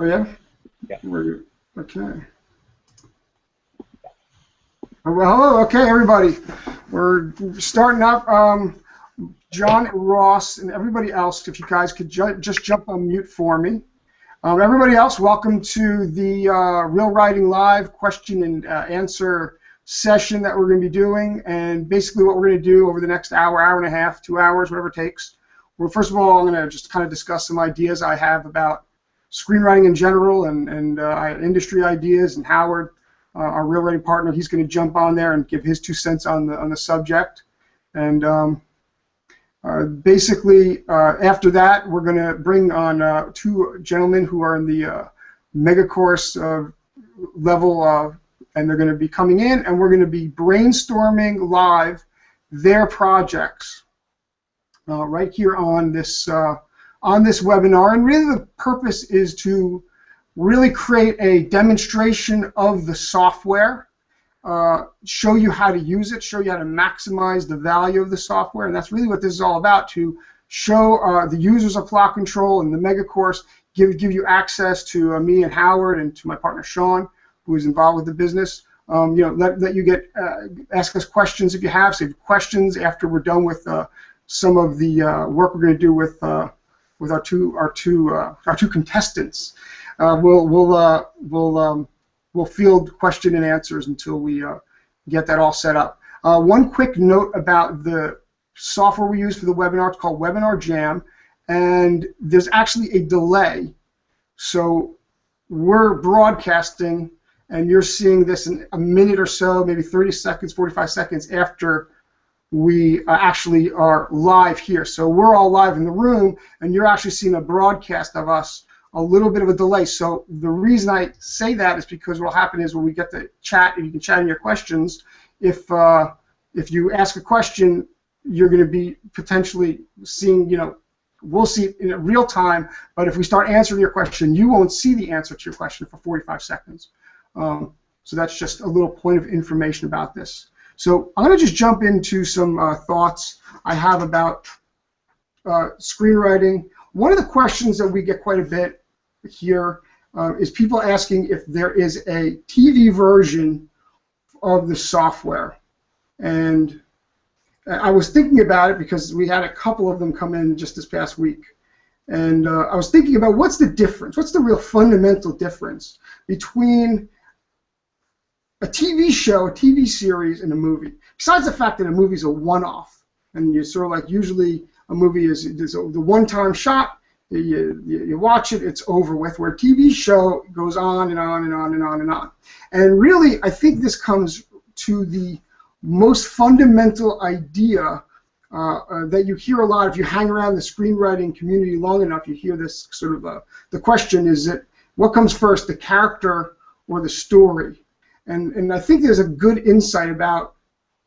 Oh yeah? Yeah. Okay. Well, hello. Okay, everybody. We're starting up. John and Ross and everybody else, if you guys could just jump on mute for me. Everybody else, welcome to the Reelwriting Live question and answer session that we're going to be doing. And basically what we're going to do over the next hour, hour and a half, 2 hours, whatever it takes. Well, first of all, I'm going to just kind of discuss some ideas I have about screenwriting in general and industry ideas. And Howard, our Reelwriting partner, he's going to jump on there and give his 2 cents on the subject. And basically, after that, we're going to bring on 2 gentlemen who are in the mega course level, and they're going to be coming in, and we're going to be brainstorming live their projects right here on this webinar. And really, the purpose is to really create a demonstration of the software. Show you how to use it, show you how to maximize the value of the software, and that's really what this is all about, to show the users of Plot Control and the mega course, give you access to me and Howard and to my partner Sean, who is involved with the business. Let you get ask us questions if you have. So if you have questions after we're done with some of the work we're going to do with our two contestants. We'll field question and answers until we get that all set up. One quick note about the software we use for the webinar. It's called Webinar Jam, and there's actually a delay. So we're broadcasting, and you're seeing this in a minute or so, maybe 30 seconds, 45 seconds after we actually are live here. So we're all live in the room, and you're actually seeing a broadcast of us, a little bit of a delay. So the reason I say that is because what will happen is when we get to chat, and you can chat in your questions, if you ask a question, you're going to be potentially seeing, we'll see it in real time, but if we start answering your question, you won't see the answer to your question for 45 seconds. So that's just a little point of information about this. So I'm going to just jump into some thoughts I have about screenwriting. One of the questions that we get quite a bit here is people asking if there is a TV version of the software. And I was thinking about it because we had a couple of them come in just this past week. And I was thinking about what's the difference, what's the real fundamental difference between a TV show, a TV series, and a movie. Besides the fact that a movie is a one-off, and you're sort of like usually a movie is the one-time shot, you watch it, it's over with, where a TV show goes on and on and on and on and on. And really, I think this comes to the most fundamental idea that you hear a lot. If you hang around the screenwriting community long enough, you hear this sort of, the question is that what comes first, the character or the story? And I think there's a good insight about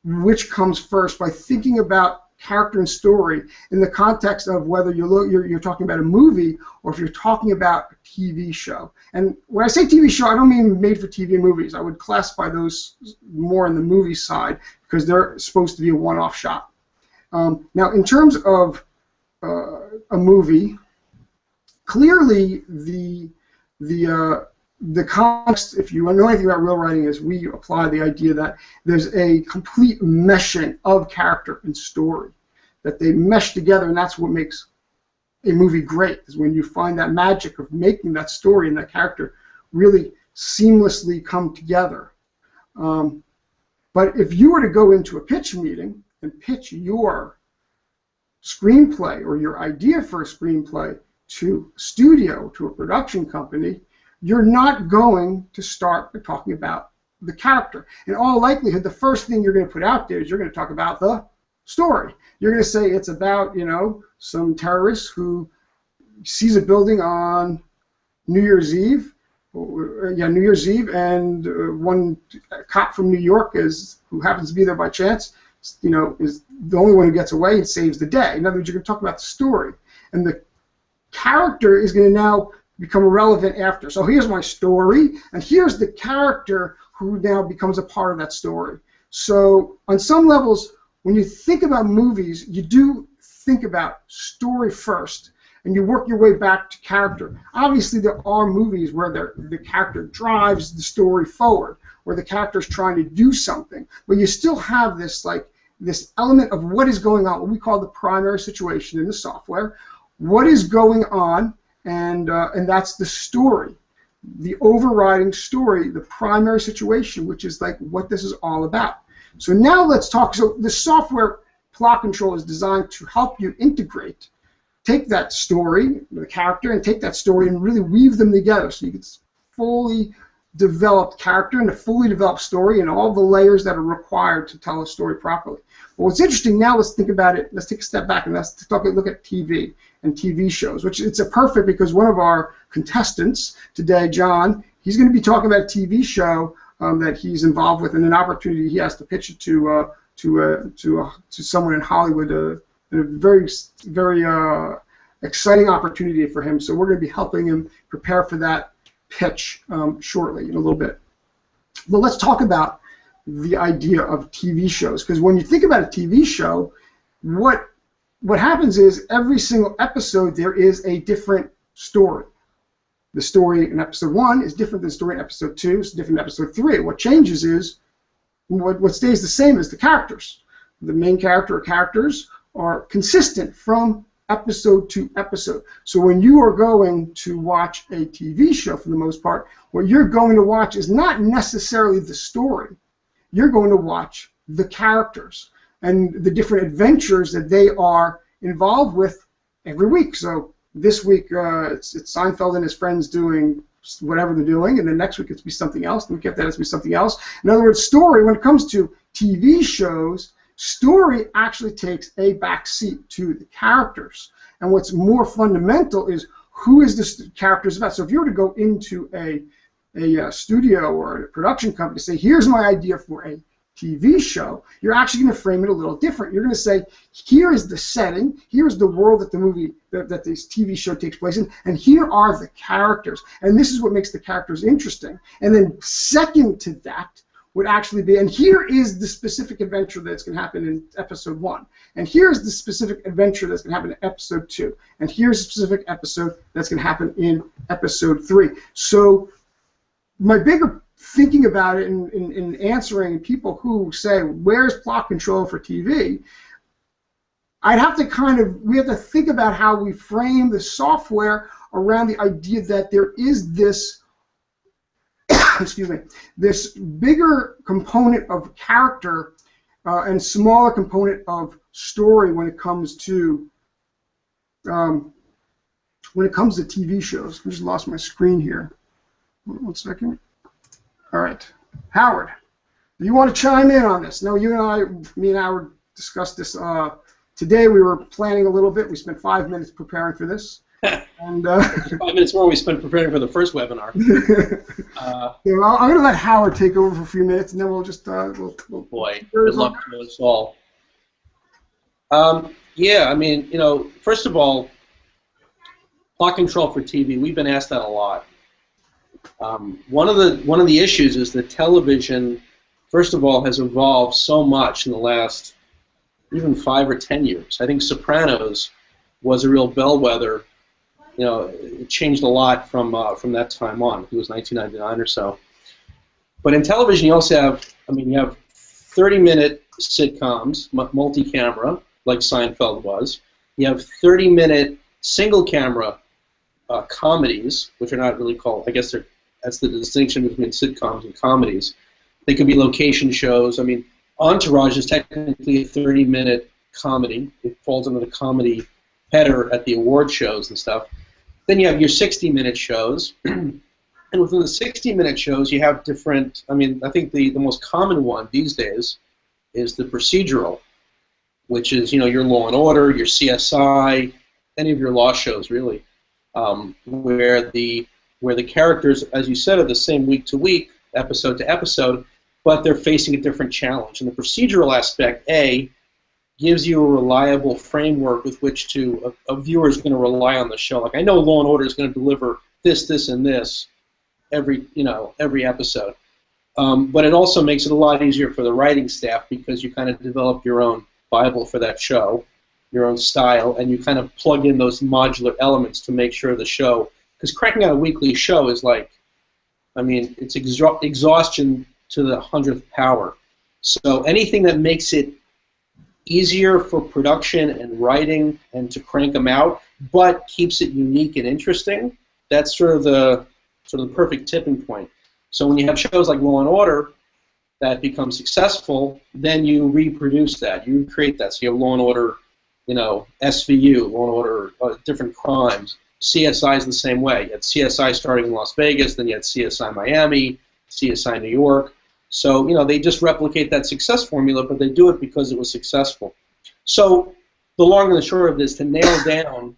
which comes first by thinking about character and story in the context of whether you're talking about a movie or if you're talking about a TV show. And when I say TV show, I don't mean made-for-TV movies. I would classify those more on the movie side because they're supposed to be a one-off shot. Now, in terms of a movie, clearly the context, if you know anything about Reelwriting, is we apply the idea that there's a complete meshing of character and story, that they mesh together, and that's what makes a movie great, is when you find that magic of making that story and that character really seamlessly come together. But if you were to go into a pitch meeting and pitch your screenplay or your idea for a screenplay to a studio, to a production company, you're not going to start by talking about the character. In all likelihood, the first thing you're going to put out there is you're going to talk about the story. You're going to say it's about, some terrorist who sees a building on New Year's Eve, and one cop from New York who happens to be there by chance, is the only one who gets away and saves the day. In other words, you're going to talk about the story, and the character is going to now become irrelevant after. So here's my story, and here's the character who now becomes a part of that story. So on some levels, when you think about movies, you do think about story first, and you work your way back to character. Obviously, there are movies where the character drives the story forward, where the character is trying to do something, but you still have this this element of what is going on, what we call the primary situation in the software. What is going on, and that's the story, the overriding story, the primary situation, which is like what this is all about. So now let's talk. So the software plot control is designed to help you integrate, take that story, the character, and take that story and really weave them together so you get fully developed character and a fully developed story and all the layers that are required to tell a story properly. Well, what's interesting now, let's think about it. Let's take a step back and let's look at TV and TV shows, which it's a perfect, because one of our contestants today, John, he's going to be talking about a TV show that he's involved with and an opportunity he has to pitch it to someone in Hollywood. A very exciting opportunity for him. So we're going to be helping him prepare for that pitch shortly in a little bit. But let's talk about the idea of TV shows, because when you think about a TV show, what happens is every single episode there is a different story. The story in episode 1 is different than the story in episode 2. It's different in episode 3. What changes is what stays the same is the characters. The main character or characters are consistent from episode to episode. So when you are going to watch a TV show, for the most part, what you're going to watch is not necessarily the story. You're going to watch the characters and the different adventures that they are involved with every week. So this week it's Seinfeld and his friends doing whatever they're doing, and then next week it's be something else, and we get that it's be something else. In other words, story, when it comes to TV shows, story actually takes a back seat to the characters. And what's more fundamental is who is this characters about. So if you were to go into a studio or a production company to say, here's my idea for a TV show, you're actually going to frame it a little different. You're going to say, here is the setting, here is the world that the movie, that this TV show takes place in, and here are the characters. And this is what makes the characters interesting. And then second to that would actually be, and here is the specific adventure that's going to happen in episode 1, and here's the specific adventure that's going to happen in episode 2, and here's a specific episode that's going to happen in episode 3. So my bigger thinking about it in answering people who say, where's plot control for TV, I'd have to we have to think about how we frame the software around the idea that there is this excuse me, this bigger component of character and smaller component of story when it comes to TV shows. I just lost my screen here. One second. All right, Howard, do you want to chime in on this? No, you and I, me and Howard discussed this today. We were planning a little bit. We spent 5 minutes preparing for this. And 5 minutes more we spent preparing for the first webinar. I'm going to let Howard take over for a few minutes, and then we'll just we'll boy, good luck to us all. Yeah, I mean, first of all, plot control for TV. We've been asked that a lot. One of the issues is that television, first of all, has evolved so much in the last even 5 or 10 years. I think Sopranos was a real bellwether. It changed a lot from that time on. It was 1999 or so. But in television, you also have, you have 30-minute sitcoms, multi-camera, like Seinfeld was. You have 30-minute single-camera comedies, which are not really called, I guess that's the distinction between sitcoms and comedies. They could be location shows. Entourage is technically a 30-minute comedy. It falls under the comedy header at the award shows and stuff. Then you have your 60-minute shows, and within the 60-minute shows you have different, I think the most common one these days is the procedural, which is, your Law and Order, your CSI, any of your law shows really, where the characters, as you said, are the same week to week, episode to episode, but they're facing a different challenge. And the procedural aspect, gives you a reliable framework with which a viewer is going to rely on the show. Like, I know Law and Order is going to deliver this, this, and this every episode. But it also makes it a lot easier for the writing staff because you kind of develop your own Bible for that show. style, and you kind of plug in those modular elements to make sure the show, because cranking out a weekly show is like, I mean, it's exhaustion to the 100th power. So anything that makes it easier for production and writing and to crank them out, but keeps it unique and interesting, that's sort of the perfect tipping point. So when you have shows like Law and Order that become successful, then you reproduce that, you create that. So you have Law and Order, you know, SVU, Law and Order, different crimes. CSI is the same way. You had CSI starting in Las Vegas, then you had CSI Miami, CSI New York. So, you know, they just replicate that success formula, but they do it because it was successful. So the long and the short of this, to nail down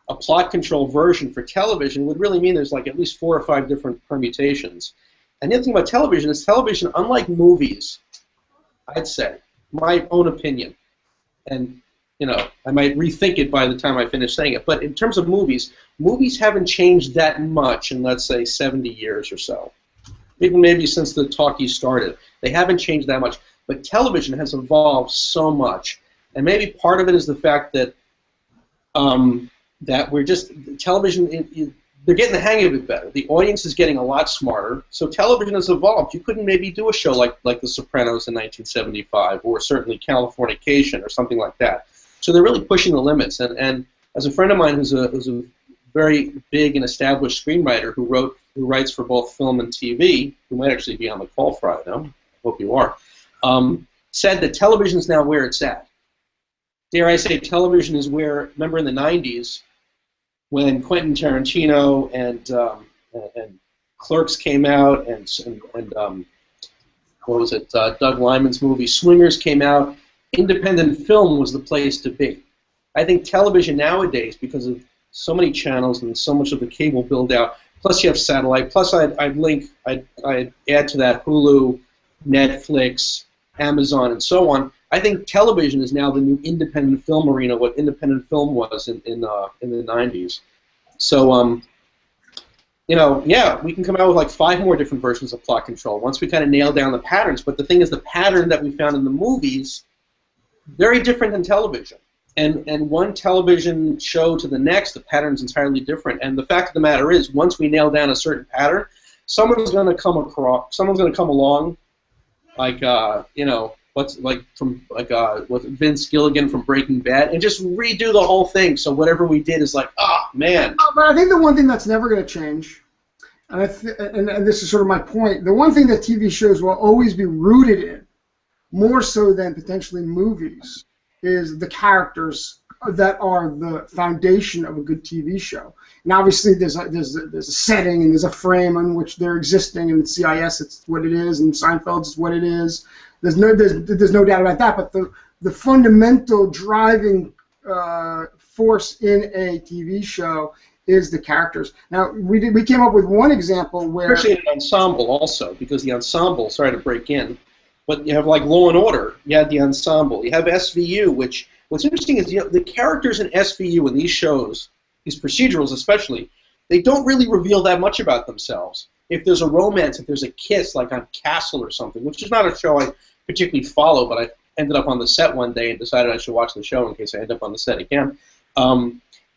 a plot control version for television would really mean there's like at least 4 or 5 different permutations. And the other thing about television is television, unlike movies, I'd say, my own opinion, and you know, I might rethink it by the time I finish saying it, but in terms of movies, movies haven't changed that much in, let's say, 70 years or so. Even maybe since the talkies started. They haven't changed that much. But television has evolved so much. And maybe part of it is the fact that that we're just, television, they're getting the hang of it better. The audience is getting a lot smarter. So television has evolved. You couldn't maybe do a show like The Sopranos in 1975, or certainly Californication or something like that. So they're really pushing the limits. And as a friend of mine who's a very big and established screenwriter who writes for both film and TV, who might actually be on the call Friday, I hope you are, said that television is now where it's at. Dare I say, television is where, remember in the 90s, when Quentin Tarantino and Clerks came out, and what was it, Doug Liman's movie Swingers came out, independent film was the place to be. I think television nowadays, because of so many channels and so much of the cable build out, plus you have satellite, plus I'd add to that Hulu, Netflix, Amazon, and so on. I think television is now the new independent film arena, what independent film was in the 90s. So, you know, yeah, we can come out with like 5 more different versions of plot control once we kind of nail down the patterns. But the thing is, the pattern that we found in the movies, very different than television. And one television show to the next, the pattern's entirely different. And the fact of the matter is, once we nail down a certain pattern, someone's going to come along, like you know, what's Vince Gilligan from Breaking Bad, and just redo the whole thing. So whatever we did is like, man. But I think the one thing that's never going to change, and this is sort of my point, the one thing that TV shows will always be rooted in, more so than potentially movies, is the characters that are the foundation of a good TV show. And obviously there's a setting and there's a frame on which they're existing, and CIS it's what it is, and Seinfeld's what it is. There's no doubt about that. But the fundamental driving force in a TV show is the characters. Now we came up with one example where, especially an ensemble also, because the ensemble, sorry to break in, but you have like Law and Order, you have the ensemble, you have SVU, which what's interesting is, you know, the characters in SVU in these shows, these procedurals especially, they don't really reveal that much about themselves. If there's a romance, if there's a kiss, like on Castle or something, which is not a show I particularly follow, but I ended up on the set one day and decided I should watch the show in case I end up on the set again.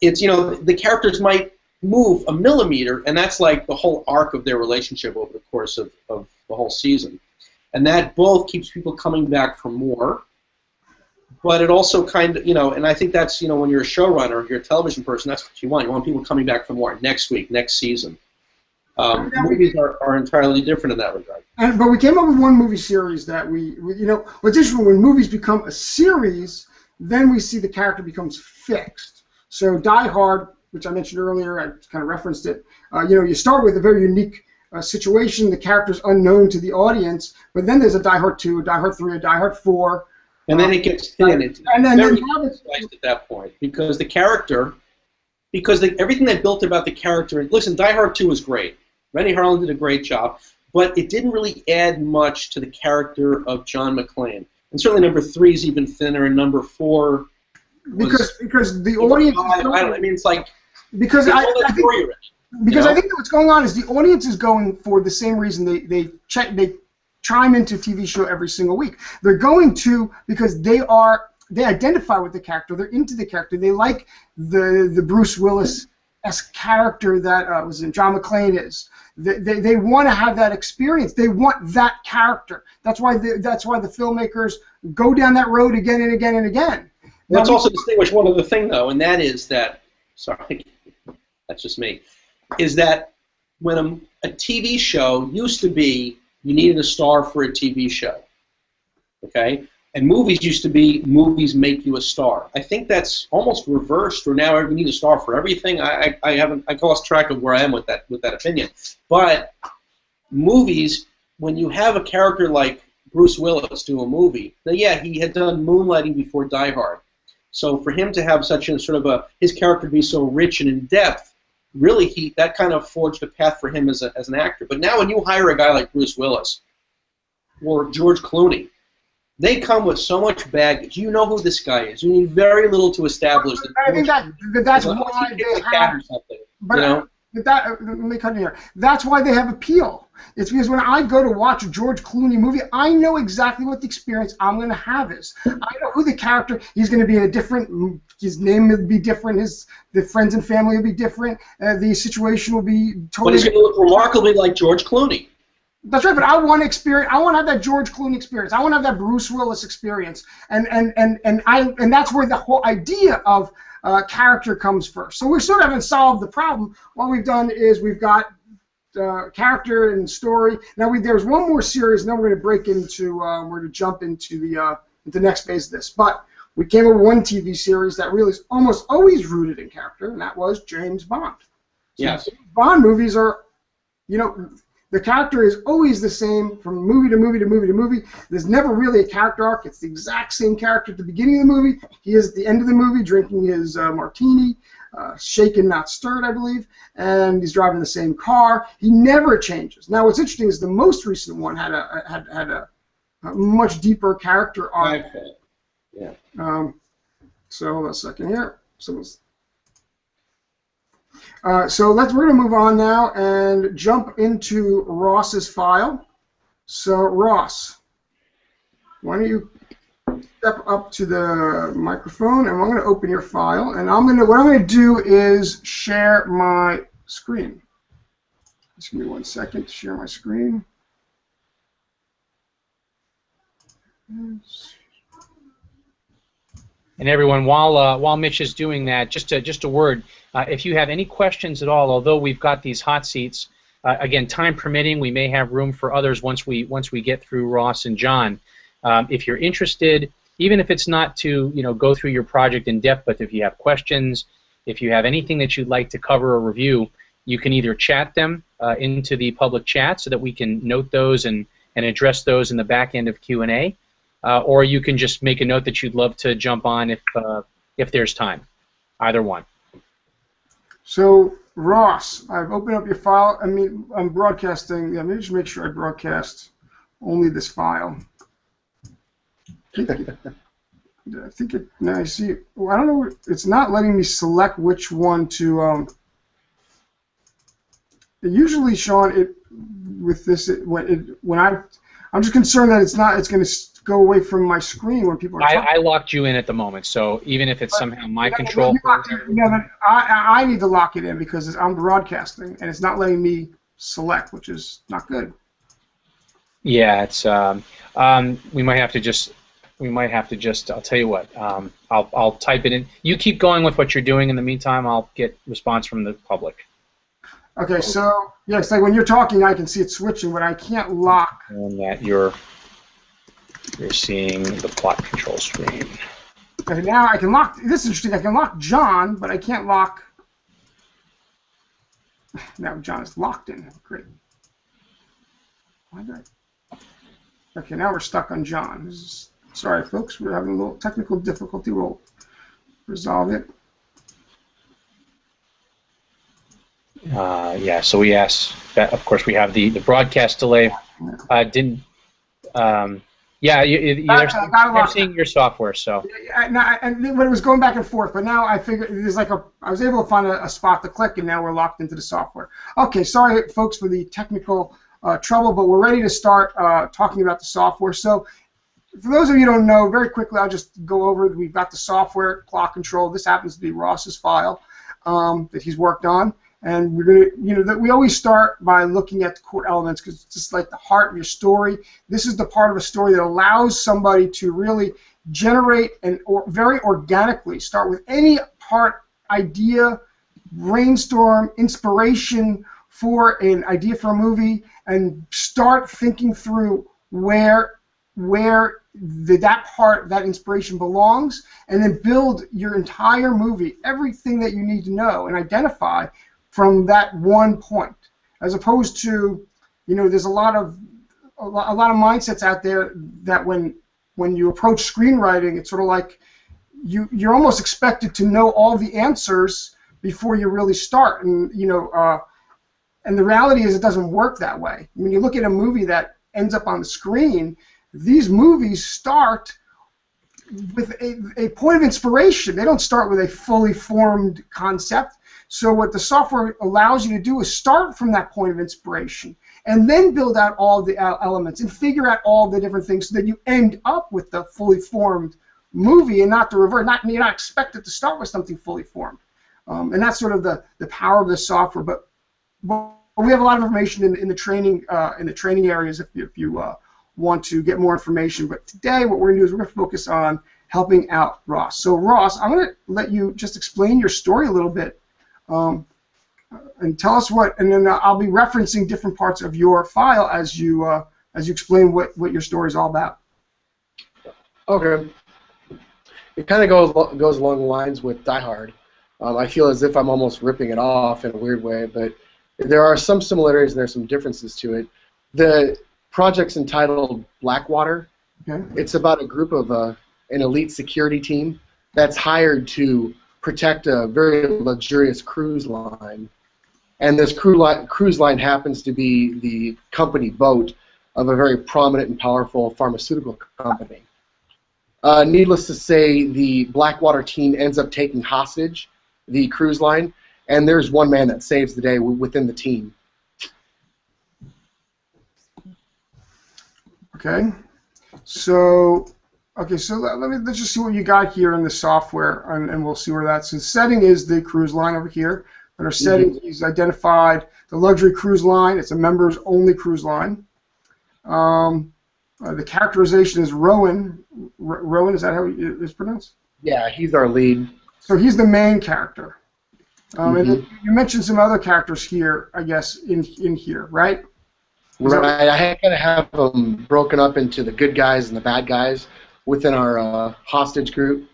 It's, you know, the characters might move a millimeter, and that's like the whole arc of their relationship over the course of the whole season. And that both keeps people coming back for more, but it also kind of, you know, and I think that's, you know, when you're a showrunner, you're a television person, that's what you want. You want people coming back for more next week, next season. Movies are entirely different in that regard. But we came up with one movie series that we, you know, what's interesting, when movies become a series, then we see the character becomes fixed. So Die Hard, which I mentioned earlier, I kind of referenced it, you know, you start with a very unique situation, the character's unknown to the audience, but then there's a Die Hard 2, a Die Hard 3, a Die Hard 4. And then it gets thin. It's very specialized at that point, because the character, everything they built about the character, listen, Die Hard 2 was great. Rennie Harlan did a great job, but it didn't really add much to the character of John McClane. And certainly number 3 is even thinner, and number 4 because the audience. I mean, it's like because I think that what's going on is the audience is going for the same reason they chime into a TV show every single week. They're going to because they are they identify with the character. They're into the character. They like the Bruce Willis-esque character that was in John McClane is. They want to have that experience. They want that character. That's why the filmmakers go down that road again and again and again. Let's also distinguish one other thing, though, and that is that, sorry, that's just me, is that when a TV show used to be, you needed a star for a TV show, okay? And movies used to be, movies make you a star. I think that's almost reversed, or now we need a star for everything. I lost track of where I am with that opinion. But movies, when you have a character like Bruce Willis do a movie, now, yeah, he had done Moonlighting before Die Hard. So for him to have such a sort of his character be so rich and in depth, really that kind of forged a path for him as an actor. But now when you hire a guy like Bruce Willis or George Clooney, they come with so much baggage. You know who this guy is. You need very little to establish that. I think that's why they have. But let me cut in here. That's why they have appeal. It's because when I go to watch a George Clooney movie, I know exactly what the experience I'm going to have is. I know who the character. He's going to be in a different. His name will be different. The friends and family will be different. The situation will be totally. But he's going to look remarkably like George Clooney. That's right, but I want to experience. I want to have that George Clooney experience. I want to have that Bruce Willis experience, and that's where the whole idea of character comes first. So we sort of haven't solved the problem. What we've done is we've got character and story. Now there's one more series, and then we're going to break into we're going to jump into the next phase of this. But we came up with one TV series that really is almost always rooted in character, and that was James Bond. So yes. Bond movies are, the character is always the same from movie to movie to movie to movie. There's never really a character arc. It's the exact same character at the beginning of the movie. He is at the end of the movie drinking his martini, shaken, not stirred, I believe, and he's driving the same car. He never changes. Now, what's interesting is the most recent one had a much deeper character arc. Yeah. So hold on a second here. So we're going to move on now and jump into Ross's file. So Ross, why don't you step up to the microphone, and I'm going to open your file, and what I'm going to do is share my screen. Just give me 1 second to share my screen. And everyone, while Mitch is doing that, just a word. If you have any questions at all, although we've got these hot seats, again, time permitting, we may have room for others once we get through Ross and John. If you're interested, even if it's not to go through your project in depth, but if you have questions, if you have anything that you'd like to cover or review, you can either chat them into the public chat so that we can note those and address those in the back end of Q&A. Or you can just make a note that you'd love to jump on if there's time. Either one. So, Ross, I've opened up your file. I'm broadcasting. Let me just make sure I broadcast only this file. I think it. Now I see. Well, I don't know. It's not letting me select which one to. Usually, Sean, with this, I'm just concerned that it's going to go away from my screen when people are talking. I locked you in at the moment, so even if it's somehow my control. I need to lock it in because I'm broadcasting and it's not letting me select, which is not good. Yeah, it's we might have to just. I'll tell you what. I'll type it in. You keep going with what you're doing. In the meantime, I'll get response from the public. Okay, so yes, like when you're talking, I can see it switching, but I can't lock. And that you're seeing the plot control screen. Okay, now I can lock. This is interesting. I can lock John, but I can't lock. Now John is locked in. Great. Why did I? Okay, now we're stuck on John. Sorry, folks. We're having a little technical difficulty. We'll resolve it. Yeah, so we asked that. Of course, we have the broadcast delay. Yeah, you're seeing your software, so. And when it was going back and forth, but now I figured there's I was able to find a spot to click, and now we're locked into the software. Okay, sorry, folks, for the technical trouble, but we're ready to start talking about the software. So, for those of you who don't know, very quickly, I'll just go over. We've got the software, plot control. This happens to be Ross's file that he's worked on. And we're going to, that we always start by looking at the core elements because it's just like the heart of your story. This is the part of a story that allows somebody to really generate and very organically start with any part, idea, brainstorm, inspiration for an idea for a movie, and start thinking through where that part, that inspiration belongs, and then build your entire movie, everything that you need to know and identify from that one point, as opposed to, there's a lot of mindsets out there that when you approach screenwriting, it's sort of like you're almost expected to know all the answers before you really start, and and the reality is it doesn't work that way. When you look at a movie that ends up on the screen, these movies start with a point of inspiration. They don't start with a fully formed concept. So what the software allows you to do is start from that point of inspiration and then build out all the elements and figure out all the different things so that you end up with the fully formed movie and not the reverse. You're not expected to start with something fully formed. And that's sort of the power of the software. But we have a lot of information in the training areas if you want to get more information. But today what we're going to do is we're going to focus on helping out Ross. So Ross, I'm going to let you just explain your story a little bit. And tell us and then I'll be referencing different parts of your file as you explain what your story is all about. Okay. It kind of goes along the lines with Die Hard. I feel as if I'm almost ripping it off in a weird way, but there are some similarities and there's some differences to it. The project's entitled Blackwater. Okay. It's about a group of an elite security team that's hired to protect a very luxurious cruise line, and this cruise line happens to be the company boat of a very prominent and powerful pharmaceutical company. Needless to say, the Blackwater team ends up taking hostage the cruise line, and there's one man that saves the day within the team. Okay, so let's just see what you got here in the software, and we'll see where that's. So the setting is the cruise line over here. And our setting is identified the luxury cruise line. It's a members-only cruise line. The characterization is Rowan. Rowan, is that how it's pronounced? Yeah, he's our lead. So he's the main character. And then you mentioned some other characters here, I guess, in here, right? Right. I kind of have them broken up into the good guys and the bad guys within our hostage group.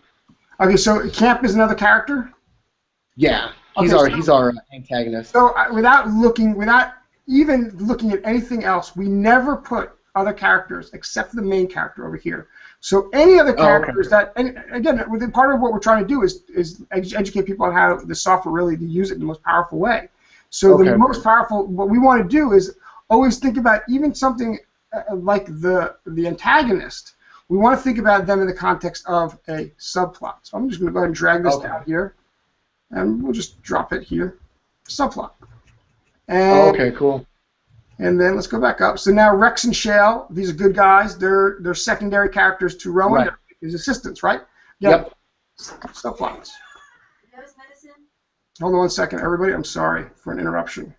Okay, so Camp is another character? Yeah, he's our antagonist. So without even looking at anything else, we never put other characters except for the main character over here. So any other characters and again, part of what we're trying to do is educate people on how the software really to use it in the most powerful way. So the most powerful, what we want to do is always think about even something like the antagonist. We want to think about them in the context of a subplot. So I'm just going to go ahead and drag this down here, and we'll just drop it here. Subplot. And, okay, cool. And then let's go back up. So now Rex and Shale, these are good guys. They're secondary characters to Rowan. Right. His assistants, right? Yep. Subplots. Hold on one second, everybody. I'm sorry for an interruption.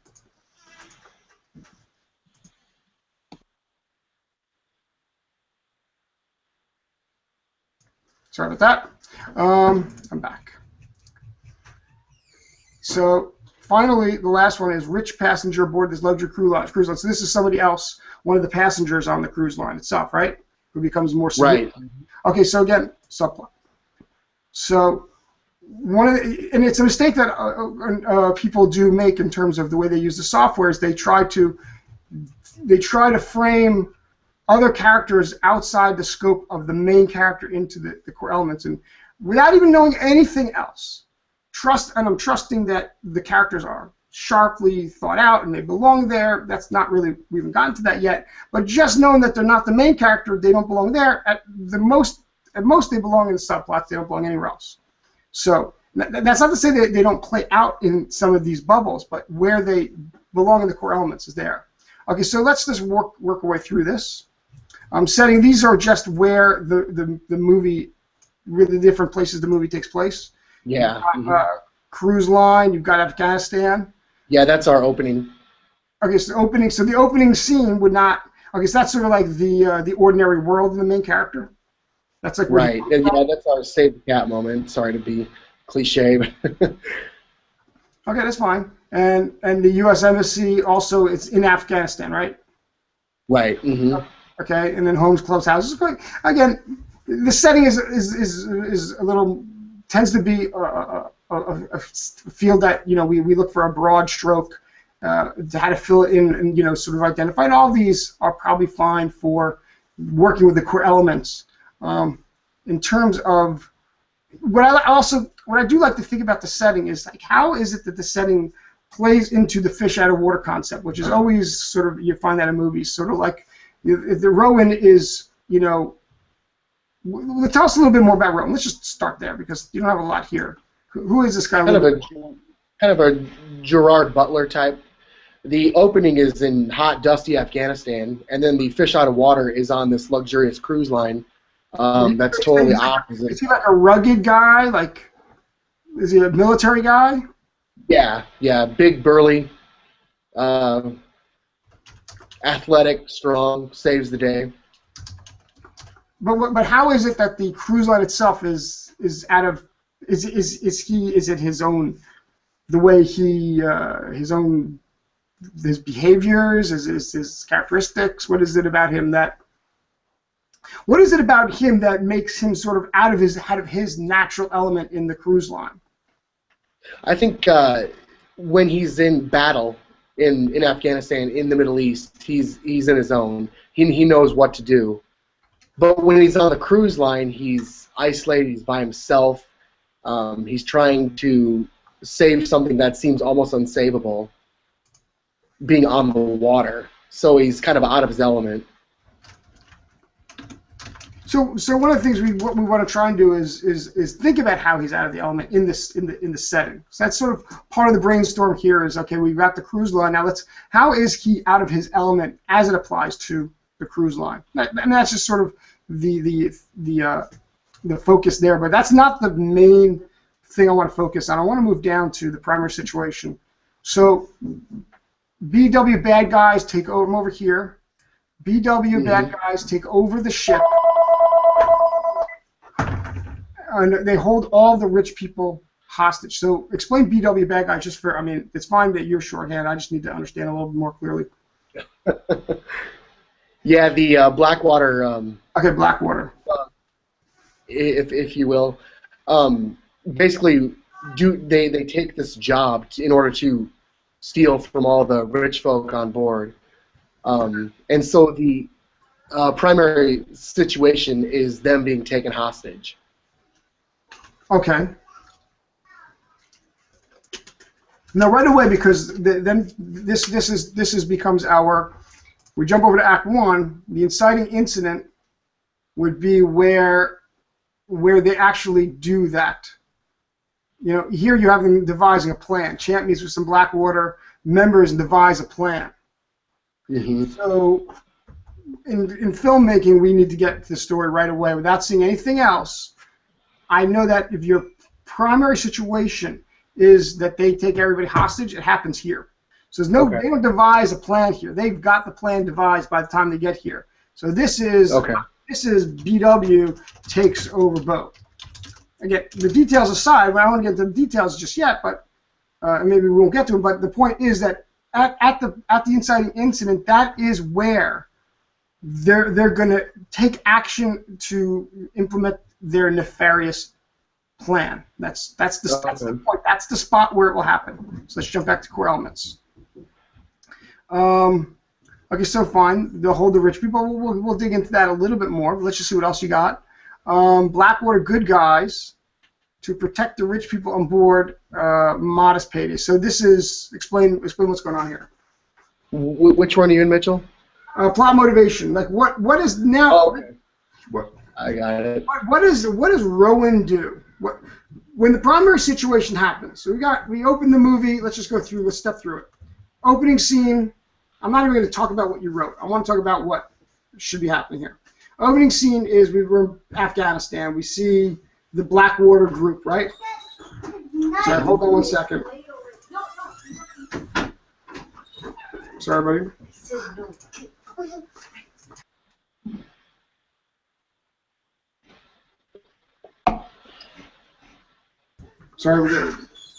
Sorry about that. I'm back. So finally, the last one is rich passenger aboard this luxury cruise line. So this is somebody else, one of the passengers on the cruise line itself, right? Who becomes more significant. Right. Okay, so again, subplot. So and it's a mistake that people do make in terms of the way they use the software is they try to frame other characters outside the scope of the main character into the core elements, and without even knowing anything else. I'm trusting that the characters are sharply thought out and they belong there. That's not really, we haven't gotten to that yet. But just knowing that they're not the main character, they don't belong there. At most they belong in the subplots. They don't belong anywhere else. So that's not to say that they don't play out in some of these bubbles, but where they belong in the core elements is there. Okay, so let's just work our way through this. Setting, these are just where the movie, where the different places the movie takes place. Yeah. You've got, cruise line, you've got Afghanistan. Yeah, that's our opening. Okay, so the opening scene would not. Okay, so that's sort of like the ordinary world of the main character. That's like Right. And yeah, that's our save the cat moment. Sorry to be cliche, but okay, that's fine. And the U.S. Embassy also, it's in Afghanistan, right? right. Okay, and then homes, clubs, houses. Again, the setting is a little, tends to be a field that we look for a broad stroke to how to fill it in and sort of identify. And all of these are probably fine for working with the core elements. In terms of what I do like to think about the setting is like how is it that the setting plays into the fish out of water concept, which is always sort of, you find that in movies, sort of like if the Rowan is tell us a little bit more about Rowan. Let's just start there because you don't have a lot here. Who is this guy? Kind of a Gerard Butler type. The opening is in hot, dusty Afghanistan, and then the fish out of water is on this luxurious cruise line. That's totally opposite. Is he like a rugged guy? Like, is he a military guy? Yeah, big, burly, athletic, strong, saves the day. But how is it that the cruise line itself is out of is it his own, the way he his behaviors, his characteristics? What is it about him that makes him sort of out of his natural element in the cruise line? I think when he's in battle in Afghanistan, in the Middle East, he's in his own. He knows what to do. But when he's on the cruise line, he's isolated. He's by himself. He's trying to save something that seems almost unsavable, being on the water. So he's kind of out of his element. So one of the things we want to try and do is think about how he's out of the element in the setting. So that's sort of part of the brainstorm here. Is okay, we've got the cruise line. Now how is he out of his element as it applies to the cruise line? And that's just sort of the focus there. But that's not the main thing I want to focus on. I want to move down to the primary situation. So BW bad guys take over here. BW bad guys take over the ship. And they hold all the rich people hostage. So explain BW bad guys just for, it's fine that you're shorthand. I just need to understand a little bit more clearly. Yeah, the Blackwater. Okay, Blackwater. If you will. Basically, they take this job in order to steal from all the rich folk on board. And so the primary situation is them being taken hostage. Okay. Now, right away, because then this becomes our. We jump over to Act 1. The inciting incident would be where they actually do that. Here you have them devising a plan. Champ meets with some Blackwater members and devise a plan. So, in filmmaking, we need to get to the story right away without seeing anything else. I know that if your primary situation is that they take everybody hostage, it happens here. So they don't devise a plan here. They've got the plan devised by the time they get here. So this is BW takes over boat. Again, the details aside, I don't want to get into the details just yet, but maybe we won't get to them. But the point is that at the inciting incident, that is where they're going to take action to implement their nefarious plan. That's the point. That's the spot where it will happen. So let's jump back to core elements. Okay, so fine. They'll hold the rich people. We'll dig into that a little bit more. But let's just see what else you got. Blackwater good guys to protect the rich people on board. Modest paydays. So this is explain what's going on here. Which one are you in, Mitchell? Plot motivation. Like what is now? Oh, okay. I got it. What does Rowan do? When the primary situation happens? So we open the movie. Let's just go through. Let's step through it. Opening scene. I'm not even going to talk about what you wrote. I want to talk about what should be happening here. Opening scene is we're in Afghanistan. We see the Blackwater group, right? Sorry, hold on one second. Sorry, buddy. Sorry, we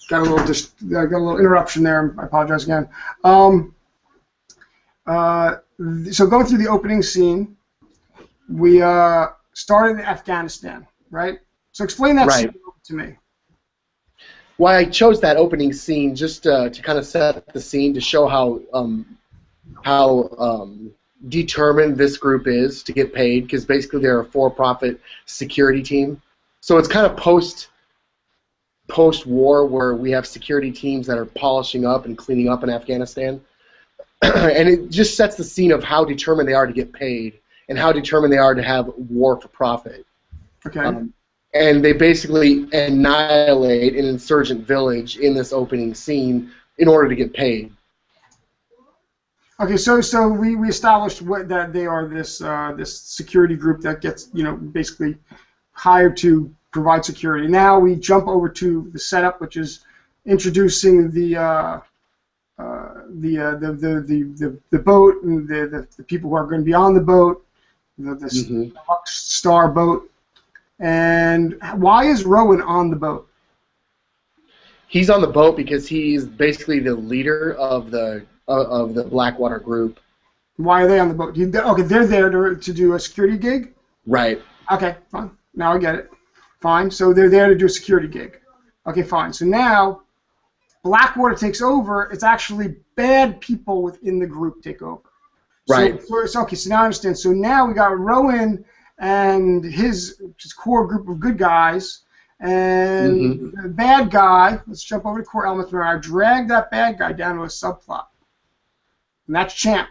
got a little interruption there. I apologize again. So going through the opening scene, we started in Afghanistan, right? So explain that scene to me. Why I chose that opening scene just to kind of set the scene to show how determined this group is to get paid, because basically they're a for-profit security team. So it's kind of post-war where we have security teams that are polishing up and cleaning up in Afghanistan. And it just sets the scene of how determined they are to get paid and how determined they are to have war for profit. Okay. And they basically annihilate an insurgent village in this opening scene in order to get paid. Okay, so we established that they are this security group that gets basically hired to provide security. Now we jump over to the setup, which is introducing the boat and the people who are going to be on the boat, the Star boat. And why is Rowan on the boat? He's on the boat because he's basically the leader of the Blackwater group. Why are they on the boat? Okay, they're there to do a security gig? Right. Okay, fine. Now I get it. Fine. So they're there to do a security gig. Okay, fine. So now Blackwater takes over. It's actually bad people within the group take over. Right. So now I understand. So now we got Rowan and his core group of good guys, and the bad guy. Let's jump over to core elements. Where I drag that bad guy down to a subplot, and that's Camp.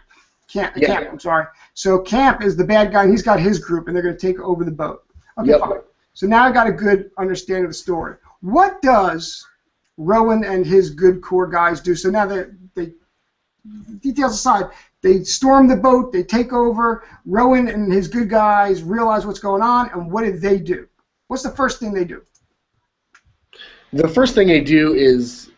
Camp. I'm sorry. So Camp is the bad guy, and he's got his group, and they're going to take over the boat. Okay, fine. So now I got a good understanding of the story. What does Rowan and his good core guys do? So now they details aside, they storm the boat, they take over. Rowan and his good guys realize what's going on, and what did they do? What's the first thing they do? The first thing they do is,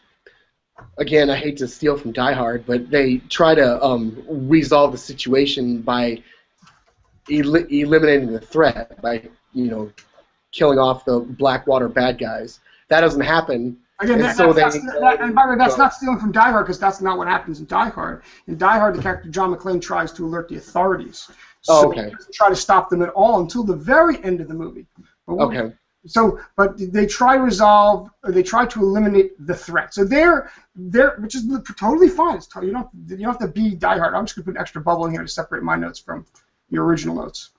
again, I hate to steal from Die Hard, but they try to resolve the situation by eliminating the threat, by killing off the Blackwater bad guys. That doesn't happen. Again, and by the way, that's not stealing from Die Hard, because that's not what happens in Die Hard. In Die Hard, the character John McClane tries to alert the authorities. So he doesn't try to stop them at all until the very end of the movie. But they try to resolve, or they try to eliminate the threat. So they're which is totally fine. You don't have to be Die Hard. I'm just going to put an extra bubble in here to separate my notes from your original notes.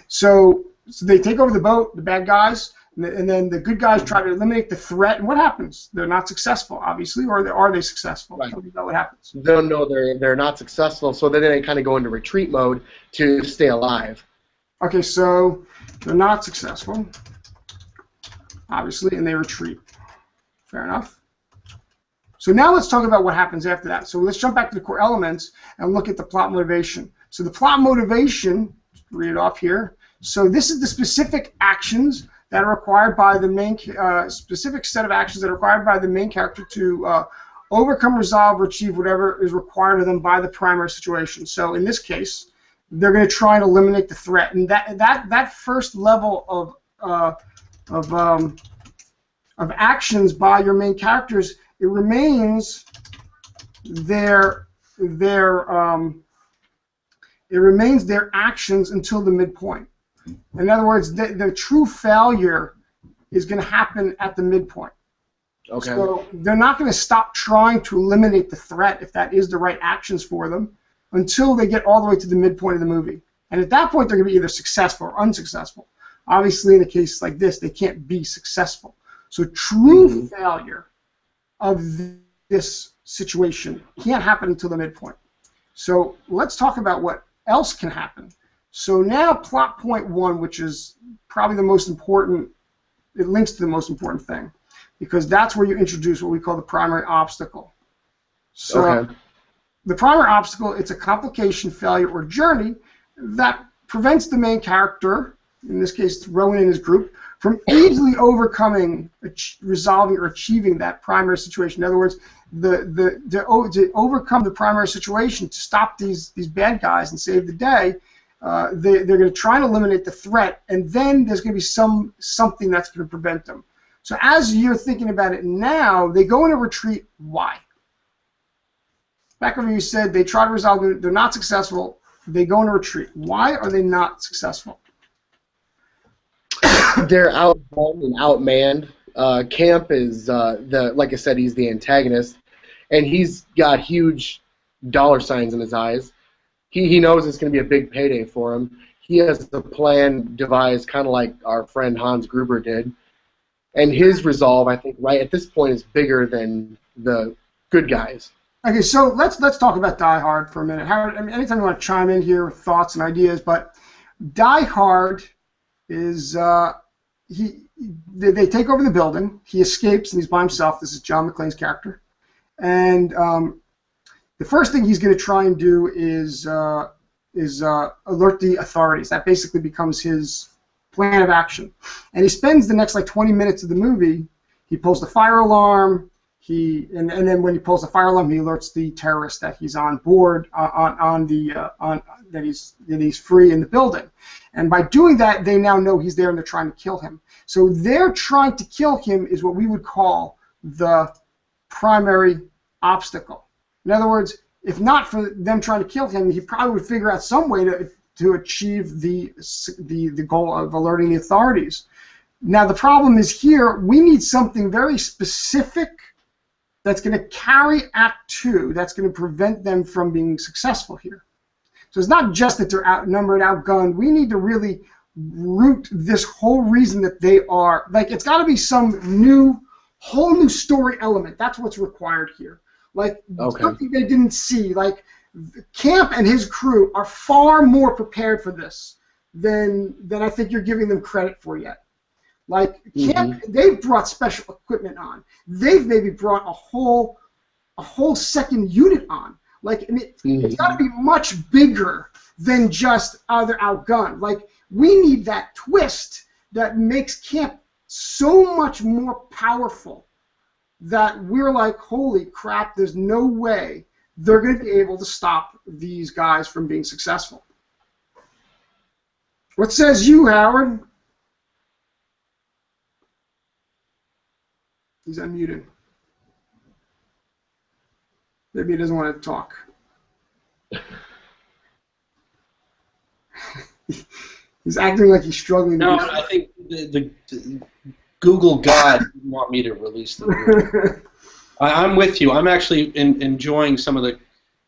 So they take over the boat, the bad guys. And then the good guys try to eliminate the threat, and what happens? They're not successful, obviously, or are they successful? Right. Tell me about what happens. No, they're not successful, so then they kind of go into retreat mode to stay alive. Okay, so they're not successful, obviously, and they retreat. Fair enough. So now let's talk about what happens after that. So let's jump back to the core elements and look at the plot motivation. So the plot motivation, read it off here. So this is the specific actions that are required by the main specific set of actions that are required by the main character to overcome, resolve, or achieve whatever is required of them by the primary situation. So in this case, they're going to try and eliminate the threat, and that first level of actions by your main characters, it remains their actions until the midpoint. In other words, the true failure is going to happen at the midpoint. Okay. So they're not going to stop trying to eliminate the threat, if that is the right actions for them, until they get all the way to the midpoint of the movie. And at that point, they're going to be either successful or unsuccessful. Obviously, in a case like this, they can't be successful. So true failure of this situation can't happen until the midpoint. So let's talk about what else can happen. So now plot point one, which is probably the most important, it links to the most important thing, because that's where you introduce what we call the primary obstacle. So the primary obstacle, it's a complication, failure, or journey that prevents the main character, in this case Rowan and his group, from easily overcoming, resolving, or achieving that primary situation. In other words, to overcome the primary situation, to stop these bad guys and save the day, they're going to try and eliminate the threat, and then there's going to be something that's going to prevent them. So as you're thinking about it now, they go in a retreat. Why? Back when you said they try to resolve it, they're not successful. They go in a retreat. Why are they not successful? They're outgunned and outmanned. Camp is like I said, he's the antagonist, and he's got huge dollar signs in his eyes. He knows it's going to be a big payday for him. He has the plan devised, kind of like our friend Hans Gruber did, and his resolve, I think, right at this point, is bigger than the good guys. Okay, so let's talk about Die Hard for a minute. Howard, I mean, anytime you want to chime in here with thoughts and ideas, but Die Hard is they take over the building. He escapes and he's by himself. This is John McClane's character, and the first thing he's going to try and do is alert the authorities. That basically becomes his plan of action, and he spends the next like 20 minutes of the movie. He pulls the fire alarm. And then when he pulls the fire alarm, he alerts the terrorist that he's on board that he's free in the building. And by doing that, they now know he's there and they're trying to kill him. So they're trying to kill him is what we would call the primary obstacle. In other words, if not for them trying to kill him, he probably would figure out some way to achieve the goal of alerting the authorities. Now the problem is here, we need something very specific that's going to carry Act 2, that's going to prevent them from being successful here. So it's not just that they're outnumbered, outgunned. We need to really root this whole reason that they are, like, it's got to be some whole new story element. That's what's required here. Like, something they didn't see. Like, Camp and his crew are far more prepared for this than I think you're giving them credit for yet. Like Camp, they've brought special equipment on. They've maybe brought a whole second unit on. Like, I mean, it's got to be much bigger than just they're outgunned. Like, we need that twist that makes Camp so much more powerful that we're like, holy crap! There's no way they're going to be able to stop these guys from being successful. What says you, Howard? He's unmuted. Maybe he doesn't want to talk. He's acting like he's struggling. No, I think the Google God didn't want me to release the movie. I'm with you. I'm actually enjoying some of the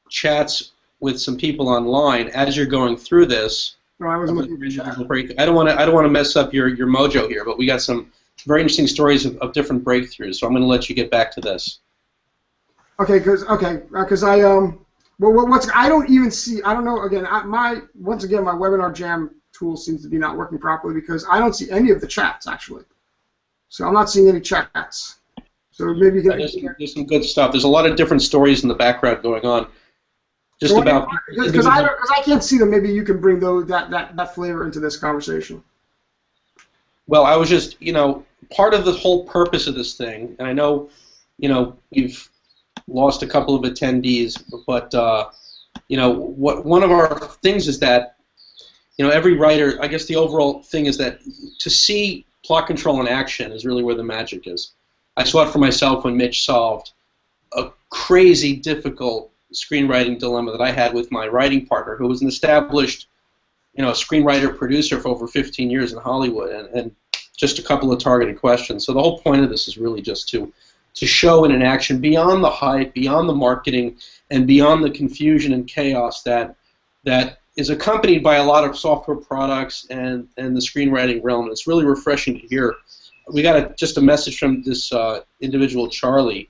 chats with some people online as you're going through this. No, I wasn't looking for chat. I don't want to mess up your mojo here, but we got some very interesting stories of different breakthroughs. So I'm going to let you get back to this. Okay, because I I don't even see. I don't know. Again, my Webinar Jam tool seems to be not working properly because I don't see any of the chats actually. So I'm not seeing any chats. So maybe you can. There's some good stuff. There's a lot of different stories in the background going on. Just about because I can't see them. Maybe you can bring that flavor into this conversation. Well, I was just, part of the whole purpose of this thing, and I know, we've lost a couple of attendees, but, one of our things is that, every writer, I guess the overall thing is that to see plot control in action is really where the magic is. I saw it for myself when Mitch solved a crazy, difficult screenwriting dilemma that I had with my writing partner, who was an established screenwriter, producer for over 15 years in Hollywood, and just a couple of targeted questions. So the whole point of this is really just to show in an action beyond the hype, beyond the marketing, and beyond the confusion and chaos that is accompanied by a lot of software products and the screenwriting realm. It's really refreshing to hear. We got just a message from this individual, Charlie,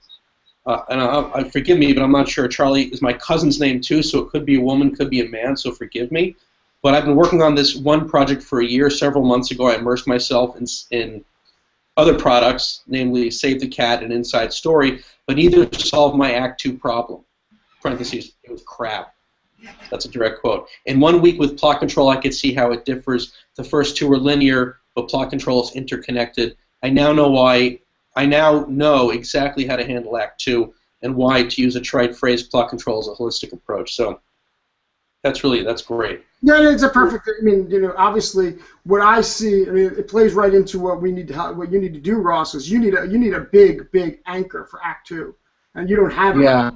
and forgive me, but I'm not sure. Charlie is my cousin's name too, so it could be a woman, could be a man, so forgive me. But I've been working on this one project for a year. Several months ago, I immersed myself in other products, namely Save the Cat and Inside Story, but neither solved my Act 2 problem. Parentheses, it was crap. That's a direct quote. In 1 week with plot control, I could see how it differs. The first two are linear, but plot control is interconnected. I now know exactly how to handle Act 2 and why, to use a trite phrase, plot control is a holistic approach. So that's great. Yeah, it's a perfect. I mean, obviously, what I see, I mean, it plays right into what you need to do, Ross. Is you need a big anchor for Act 2, and you don't have it. Yeah.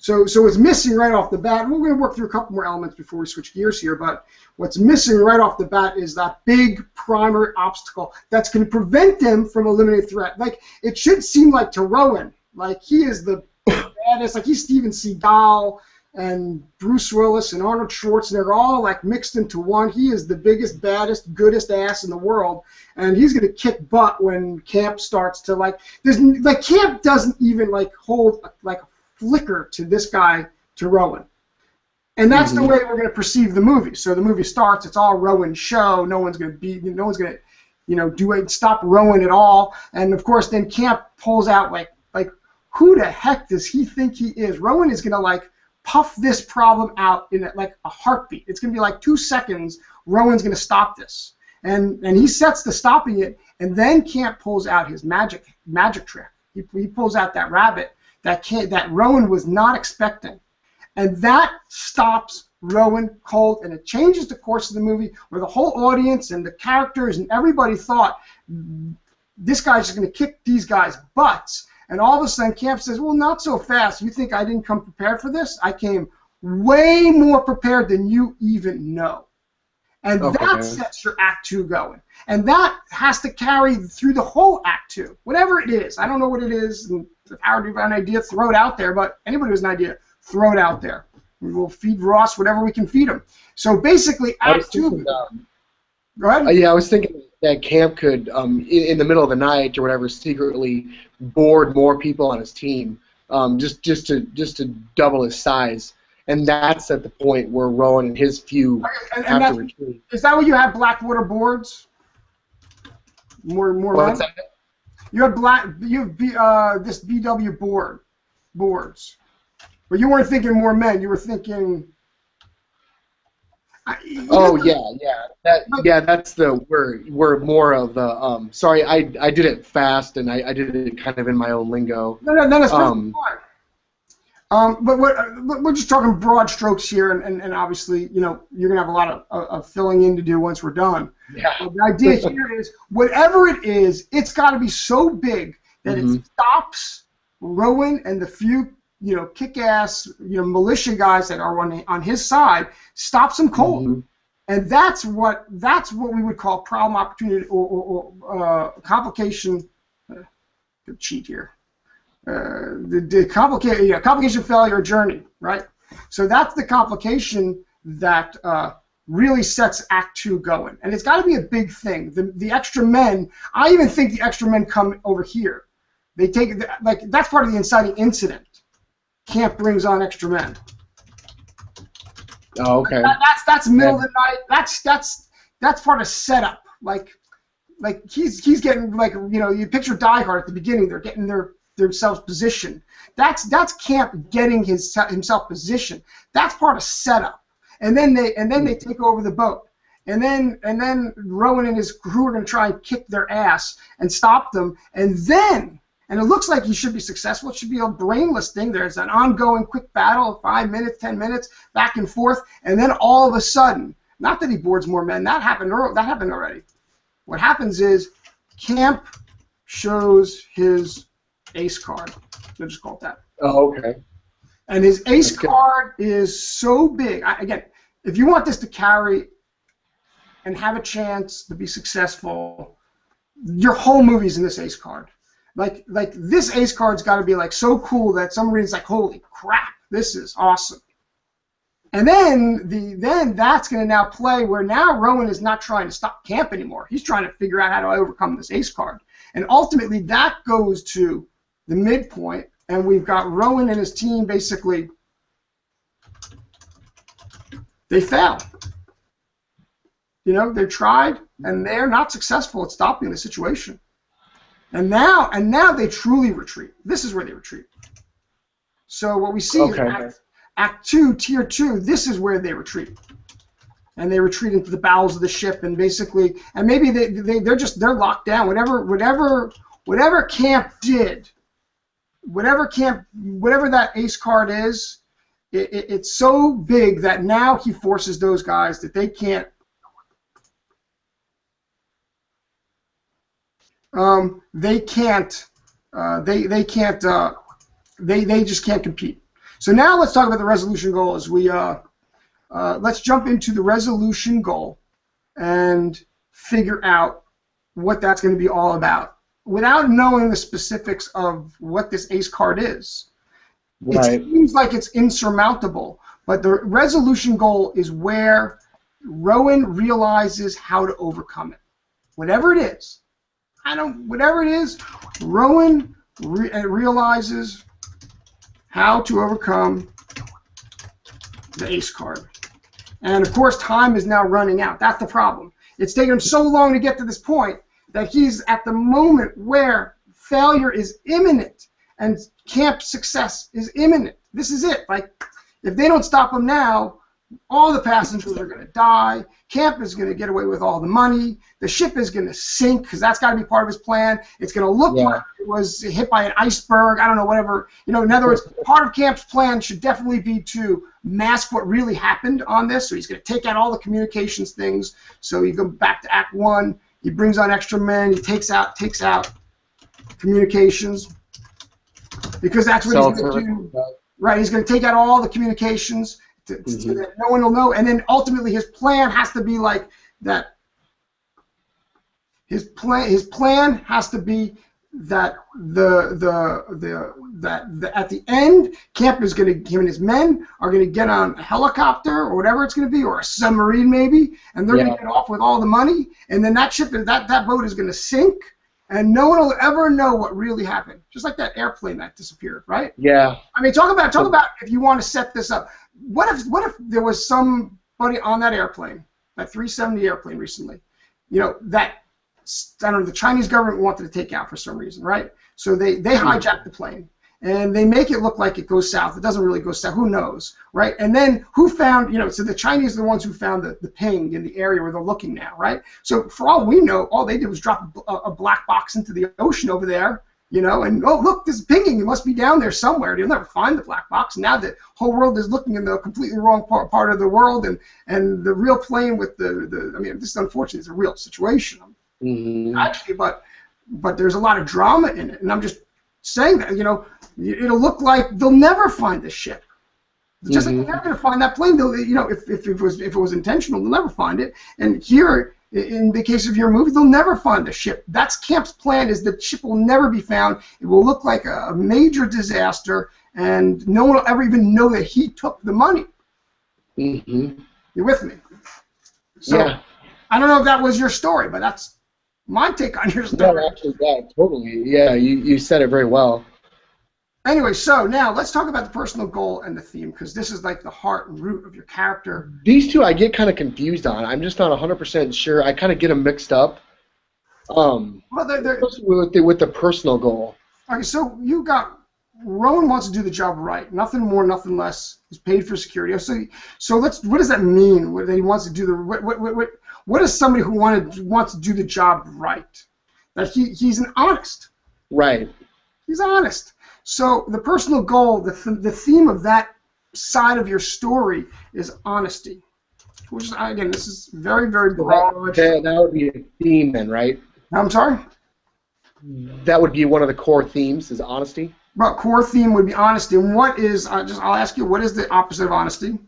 So it's missing right off the bat. We're going to work through a couple more elements before we switch gears here, but what's missing right off the bat is that big primary obstacle that's going to prevent them from eliminating threat. Like, it should seem like to Rowan, like he is the baddest, like he's Steven Seagal and Bruce Willis and Arnold Schwarzenegger all like mixed into one. He is the biggest, baddest, goodest ass in the world, and he's going to kick butt when Camp starts to Camp doesn't even hold a flicker to this guy, to Rowan. And that's the way we're going to perceive the movie. So the movie starts, it's all Rowan's show. No one's going to stop Rowan at all. And of course then Camp pulls out like who the heck does he think he is? Rowan is going to puff this problem out in a heartbeat. It's going to be like 2 seconds. Rowan's going to stop this. And he sets to stopping it, and then Camp pulls out his magic trick. He pulls out that rabbit that Rowan was not expecting. And that stops Rowan cold, and it changes the course of the movie, where the whole audience and the characters and everybody thought, this guy's just going to kick these guys' butts. And all of a sudden, Camp says, well, not so fast. You think I didn't come prepared for this? I came way more prepared than you even know. And that sets your Act 2 going. And that has to carry through the whole Act 2, whatever it is. I don't know what it is. And if Howard, you have an idea, throw it out there. But anybody who has an idea, throw it out there. We'll feed Ross whatever we can feed him. So basically, Act 2. Go ahead. Yeah, I was thinking that Camp could, in the middle of the night or whatever, secretly board more people on his team, just to double his size. And that's at the point where Rowan and his few have to retreat. Is that what you have, Blackwater boards? More What's that? You have this BW boards. But you weren't thinking more men. You were thinking. That's the we're more of the sorry, I did it fast and I did it kind of in my own lingo. No, that's fine. But we're just talking broad strokes here, and obviously, you're gonna have a lot of filling in to do once we're done. Yeah. The idea here is, whatever it is, it's got to be so big that it stops Rowan and the few, kick-ass, militia guys that are on his side, stops them cold. And that's what we would call problem, opportunity, or complication. Cheat here. The complication, failure, journey, right? So that's the complication that really sets Act 2 going, and it's got to be a big thing. The extra men, I even think the extra men come over here. They take that's part of the inciting incident. Camp brings on extra men. Oh, okay. That's middle of the night. That's part of setup. Like he's getting you picture Die Hard at the beginning. They're getting themselves positioned. That's Camp getting himself positioned. That's part of setup. And then they take over the boat. And then Rowan and his crew are going to try and kick their ass and stop them. And it looks like he should be successful. It should be a brainless thing. There's an ongoing quick battle, 5 minutes, 10 minutes, back and forth, and then all of a sudden, not that he boards more men, that happened already. What happens is Camp shows his ace card. Let's just call it that. Oh, okay. And his ace card is so big. Again, if you want this to carry and have a chance to be successful, your whole movie's in this ace card. Like this ace card's got to be so cool that somebody's like, holy crap, this is awesome. And then that's going to now play where now Rowan is not trying to stop Camp anymore. He's trying to figure out how to overcome this ace card. And ultimately that goes to the midpoint, and we've got Rowan and his team basically, they fail. They tried, and they're not successful at stopping the situation. And now they truly retreat. This is where they retreat. So what we see is Act 2, Tier 2, this is where they retreat. And they retreat into the bowels of the ship, and basically, and maybe they're locked down. Whatever Camp did, whatever that ace card is, it's so big that now he forces those guys that they can't. They just can't compete. So now let's talk about the resolution goal. As we let's jump into the resolution goal and figure out what that's going to be all about without knowing the specifics of what this ace card is. Right. It seems like it's insurmountable, but the resolution goal is where Rowan realizes how to overcome it. Whatever it is. Whatever it is, Rowan realizes how to overcome the ace card. And of course, time is now running out. That's the problem. It's taken him so long to get to this point that he's at the moment where failure is imminent and Camp's success is imminent. This is it. Like, if they don't stop him now, all the passengers are going to die. Camp is going to get away with all the money. The ship is going to sink because that's got to be part of his plan. It's going to look like it was hit by an iceberg. I don't know, whatever. You know, in other words, part of Camp's plan should definitely be to mask what really happened on this. So he's going to take out all the communications things. So you go back to Act 1. He brings on extra men. He takes out communications because that's what he's going to do. Right, he's going to take out all the communications. So that no one will know, and then ultimately his plan has to be like that. His plan has to be that at the end, Camp is going to, him and his men are going to get on a helicopter or whatever it's going to be, or a submarine maybe, and they're going to get off with all the money, and then that ship, that boat is going to sink, and no one will ever know what really happened. Just like that airplane that disappeared, right? Yeah. I mean, talk about if you want to set this up. What if there was somebody on that airplane, that 370 airplane recently, you know, that, I don't know, the Chinese government wanted to take out for some reason, right? So they hijack the plane, and they make it look like it goes south. It doesn't really go south. Who knows, right? And then who found, you know, so the Chinese are the ones who found the ping in the area where they're looking now, right? So for all we know, all they did was drop a black box into the ocean over there, you know, and oh, look, this is pinging. It must be down there somewhere. You'll never find the black box. Now the whole world is looking in the completely wrong part of the world, and the real plane with the I mean, this is unfortunate. It's a real situation, actually, but there's a lot of drama in it, and I'm just saying that, you know, it'll look like they'll never find the ship. Just like they're never going to find that plane. They'll, you know, if it was intentional, they'll never find it. And here, in the case of your movie, they'll never find the ship. That's Camp's plan, is the ship will never be found. It will look like a major disaster, and no one will ever even know that he took the money. You're with me? So, I don't know if that was your story, but that's my take on your story. Yeah, actually, totally. Yeah, you said it very well. Anyway, so now let's talk about the personal goal and the theme, because this is like the heart and root of your character. These two I get kind of confused on. I'm just not 100% sure. I kind of get them mixed up. Well, with the personal goal. Okay, so you got Rowan wants to do the job right. Nothing more, nothing less. He's paid for security. So let's. What does that mean? That he wants to do the what is somebody who wants to do the job right? That he's an honest. Right. He's honest. So the personal goal, the theme of that side of your story is honesty. Which is, again, this is very, very broad. That would be a theme then, right? I'm sorry? That would be one of the core themes, is honesty? Well, core theme would be honesty. And what is, I'll ask you, what is the opposite of honesty?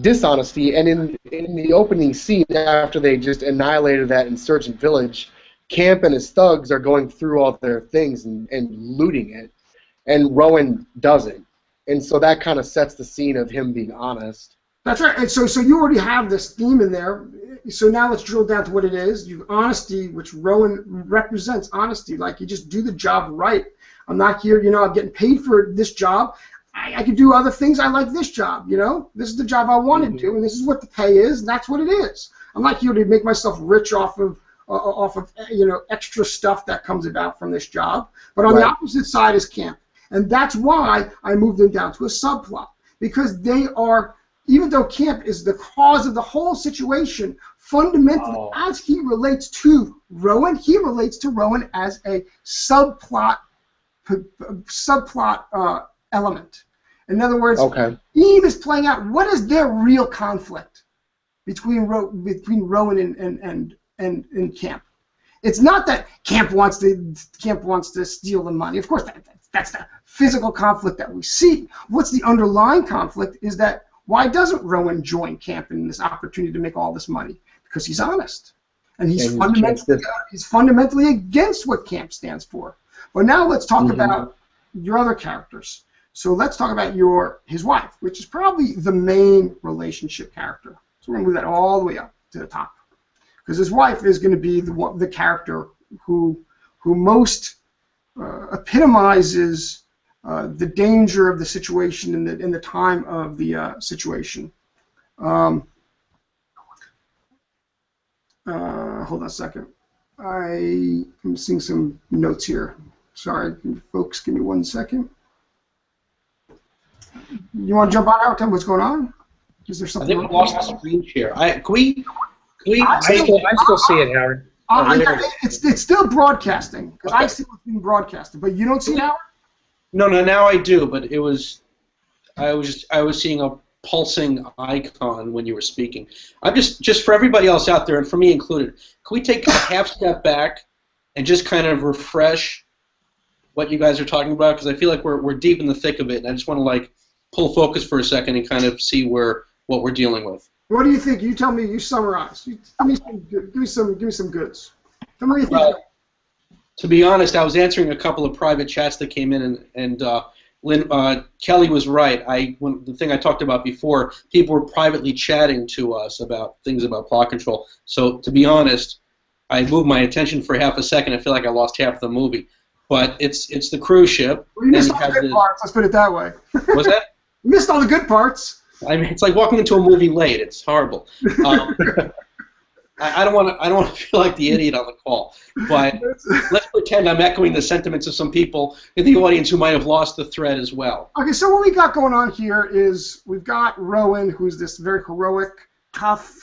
Dishonesty. And in the opening scene, after they just annihilated that insurgent village, Camp and his thugs are going through all their things and looting it. And Rowan doesn't. And so that kind of sets the scene of him being honest. That's right. And so you already have this theme in there. So now let's drill down to what it is. You honesty, which Rowan represents honesty. Like, you just do the job right. I'm not here, you know, I'm getting paid for this job. I could do other things. I like this job, you know. This is the job I want to do, and this is what the pay is, and that's what it is. I'm not here to make myself rich off of you know, extra stuff that comes about from this job. But on the opposite side is Camp. And that's why I moved him down to a subplot. because they are, even though Camp is the cause of the whole situation, fundamentally, as he relates to Rowan, he relates to Rowan as a subplot element. In other words, Eve is playing out what is their real conflict between Rowan and Camp. It's not that Camp wants to steal the money. Of course, that's the physical conflict that we see. What's the underlying conflict is that why doesn't Rowan join Camp in this opportunity to make all this money? Because he's honest, and he's fundamentally against what Camp stands for. But now let's talk about your other characters. So let's talk about his wife, which is probably the main relationship character. So we're going to move that all the way up to the top, because his wife is going to be the character who most epitomizes the danger of the situation in the time of the situation. Hold on a second. I'm seeing some notes here. Sorry, folks, give me 1 second. You want to jump on out? Tell me what's going on? Is there something? I think we lost the screen share. Can we? I still see it, Howard. It's still broadcasting because I see what's being broadcasted, but you don't see it, Howard? No, now I do, but I was seeing a pulsing icon when you were speaking. I'm just for everybody else out there, and for me included, can we take a half step back and just kind of refresh what you guys are talking about? Because I feel like we're deep in the thick of it, and I just want to pull focus for a second and kind of see what we're dealing with. What do you think? You tell me. You summarize. Give me some goods. Tell me what you think. To be honest, I was answering a couple of private chats that came in, and Kelly was right. The thing I talked about before, people were privately chatting to us about things about plot control. So to be honest, I moved my attention for half a second. I feel like I lost half the movie. But it's the cruise ship. Well, you missed all the good parts. Let's put it that way. What's that? You missed all the good parts. I mean, it's like walking into a movie late. It's horrible. I don't want to feel like the idiot on the call, but let's pretend I'm echoing the sentiments of some people in the audience who might have lost the thread as well. Okay, so what we got going on here is we've got Rowan, who's this very heroic, tough,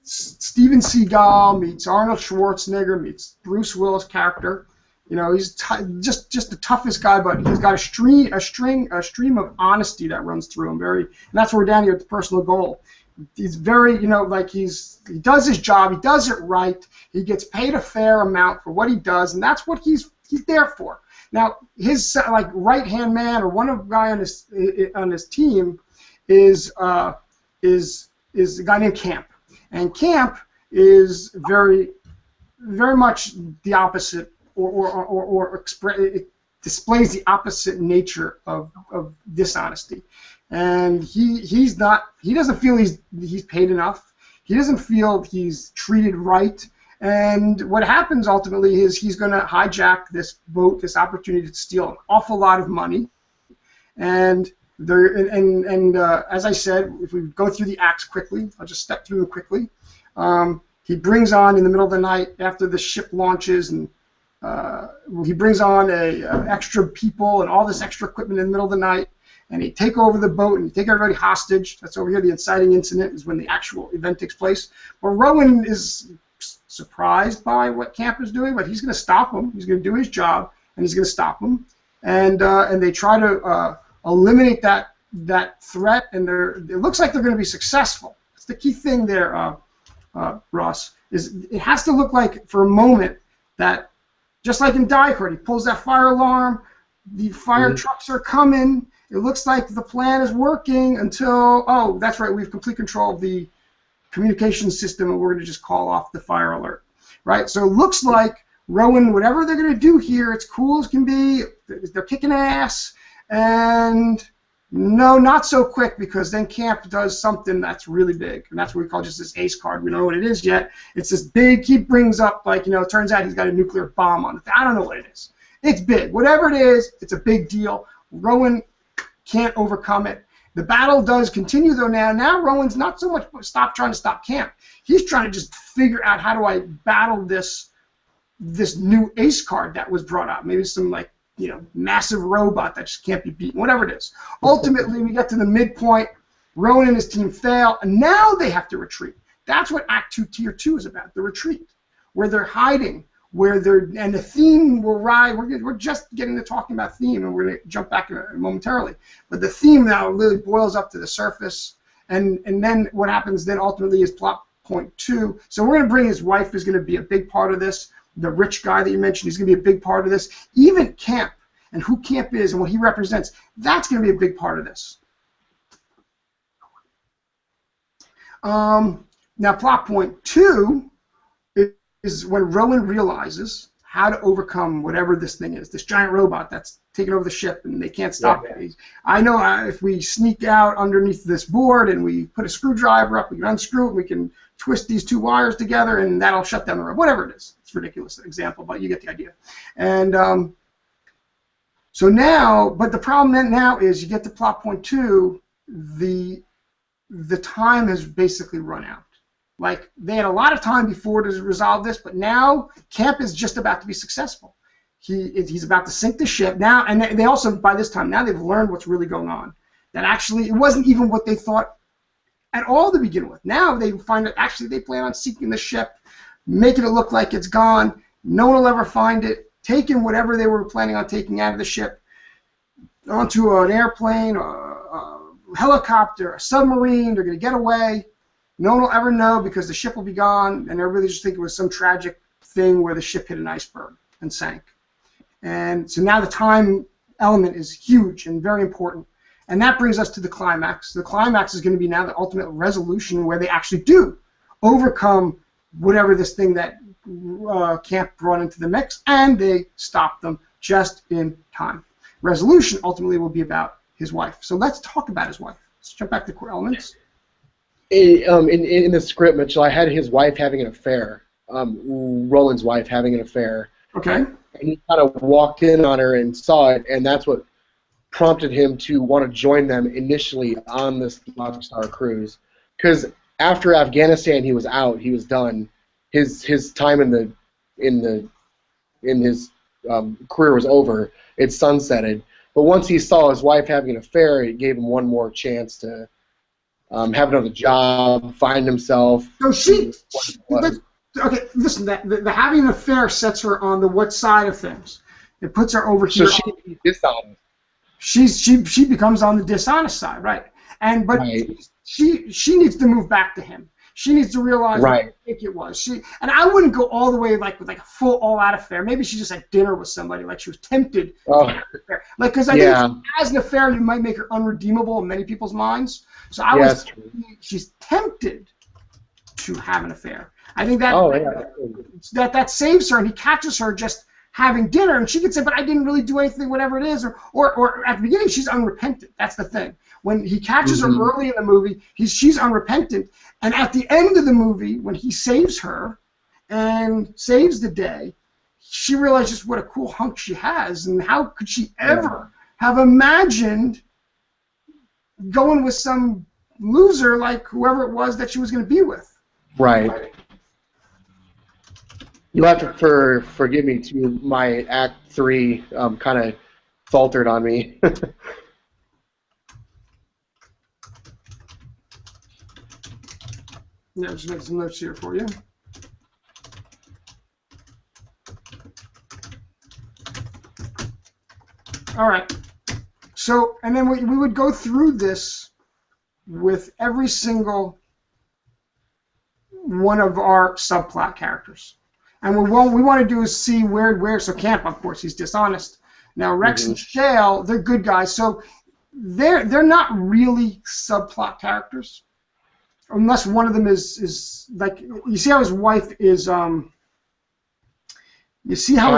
Steven Seagal meets Arnold Schwarzenegger meets Bruce Willis character. He's just the toughest guy, but he's got a stream of honesty that runs through him. And that's where we're down here at the personal goal. He's very, he does his job, he does it right, he gets paid a fair amount for what he does, and that's what he's there for. Now, his right hand man or one of the guy on his team is a guy named Camp, and Camp is very much the opposite. It displays the opposite nature of dishonesty, and he doesn't feel he's paid enough. He doesn't feel he's treated right, and what happens ultimately is he's going to hijack this boat, this opportunity to steal an awful lot of money, and as I said, if we go through the acts quickly, I'll just step through them quickly. He brings on in the middle of the night after the ship launches and. He brings on extra people and all this extra equipment in the middle of the night, and he take over the boat and take everybody hostage. That's over here. The inciting incident is when the actual event takes place. Well, Rowan is surprised by what Camp is doing, but he's going to stop him. He's going to do his job, and he's going to stop him. And they try to eliminate that threat, and it looks like they're going to be successful. That's the key thing there, Ross. Is it has to look like for a moment that. Just like in Die Hard, he pulls that fire alarm, the fire trucks are coming, it looks like the plan is working until, oh, that's right, we have complete control of the communication system and we're going to just call off the fire alert, right? So it looks like Rowan, whatever they're going to do here, it's cool as can be, they're kicking ass, and no, not so quick, because then Camp does something that's really big, and that's what we call just this ace card. We don't know what it is yet. It's this big, he brings up, it turns out he's got a nuclear bomb on it. I don't know what it is. It's big. Whatever it is, it's a big deal. Rowan can't overcome it. The battle does continue, though, now. Now Rowan's not so much trying to stop Camp. He's trying to just figure out how do I battle this new ace card that was brought out. Maybe some, massive robot that just can't be beaten, whatever it is. Ultimately, we get to the midpoint. Rowan and his team fail, and now they have to retreat. That's what Act 2, Tier 2 is about, the retreat, where they're hiding, and the theme will ride. We're just getting to talking about theme, and we're going to jump back momentarily. But the theme now really boils up to the surface, and then what happens then ultimately is plot point 2. So we're going to bring his wife is going to be a big part of this. The rich guy that you mentioned, he's going to be a big part of this. Even Camp, and who Camp is and what he represents, that's going to be a big part of this. Now, plot point 2 is when Rowan realizes how to overcome whatever this thing is, this giant robot that's taking over the ship, and they can't stop it. I know if we sneak out underneath this board and we put a screwdriver up, we can unscrew it, we can twist these 2 wires together, and that'll shut down the robot. Whatever it is. It's a ridiculous example, but you get the idea. And so now, but the problem now is you get to plot point 2, the time has basically run out. Like, they had a lot of time before to resolve this, but now Camp is just about to be successful. He's about to sink the ship now, and they also, by this time, now they've learned what's really going on. That actually, it wasn't even what they thought at all to begin with. Now they find that actually they plan on sinking the ship, making it look like it's gone, no one will ever find it, taking whatever they were planning on taking out of the ship onto an airplane, a helicopter, a submarine. They're going to get away. No one will ever know because the ship will be gone, and everybody just think it was some tragic thing where the ship hit an iceberg and sank. And so now the time element is huge and very important. And that brings us to the climax. The climax is going to be now the ultimate resolution where they actually do overcome whatever this thing that Camp brought into the mix, and they stop them just in time. Resolution ultimately will be about his wife. So let's talk about his wife. Let's jump back to core elements. In the script, Mitchell, I had his wife having an affair, Roland's wife having an affair. Okay. And he kind of walked in on her and saw it, and that's what prompted him to want to join them initially on this Rockstar cruise. Because after Afghanistan, he was out, he was done. His time in his career was over. It sunsetted. But once he saw his wife having an affair, it gave him one more chance to have another job, find himself. So okay, listen, the having an affair sets her on the what side of things? It puts her over here. So she's dishonest. She becomes on the dishonest side, right? But right. she needs to move back to him. She needs to realize what I think it was. And I wouldn't go all the way with like a full all-out affair. Maybe she just had dinner with somebody, like she was tempted to have an affair. Like, because I think as an affair, you might make her unredeemable in many people's minds. So I was she's tempted to have an affair. I think that that saves her, and he catches her just having dinner, and she could say, but I didn't really do anything, whatever it is, or at the beginning she's unrepentant. That's the thing. When he catches her early in the movie, she's unrepentant, and at the end of the movie, when he saves her and saves the day, she realizes what a cool hunk she has, and how could she ever have imagined going with some loser like whoever it was that she was going to be with. Right. You'll have to forgive me too. My Act 3 kind of faltered on me. Yeah, just make some notes here for you. All right. So, and then we would go through this with every single one of our subplot characters. And what we want to do is see where so Camp, of course, he's dishonest. Now Rex and Shale, they're good guys, so they're not really subplot characters, unless one of them is like, you see how his wife is you see how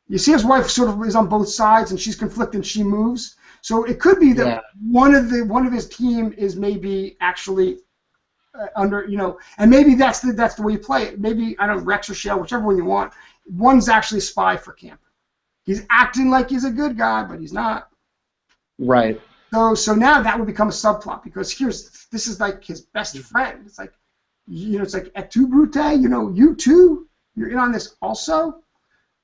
you see his wife sort of is on both sides and she's conflicted, she moves. So it could be that one of his team is maybe actually under, and maybe that's the way you play it. Maybe, I don't know, Rex or Shell, whichever one you want. One's actually a spy for Camp. He's acting like he's a good guy, but he's not. Right. So now that would become a subplot, because this is like his best friend. It's like, it's like, et tu, Brute? You too? You're in on this also?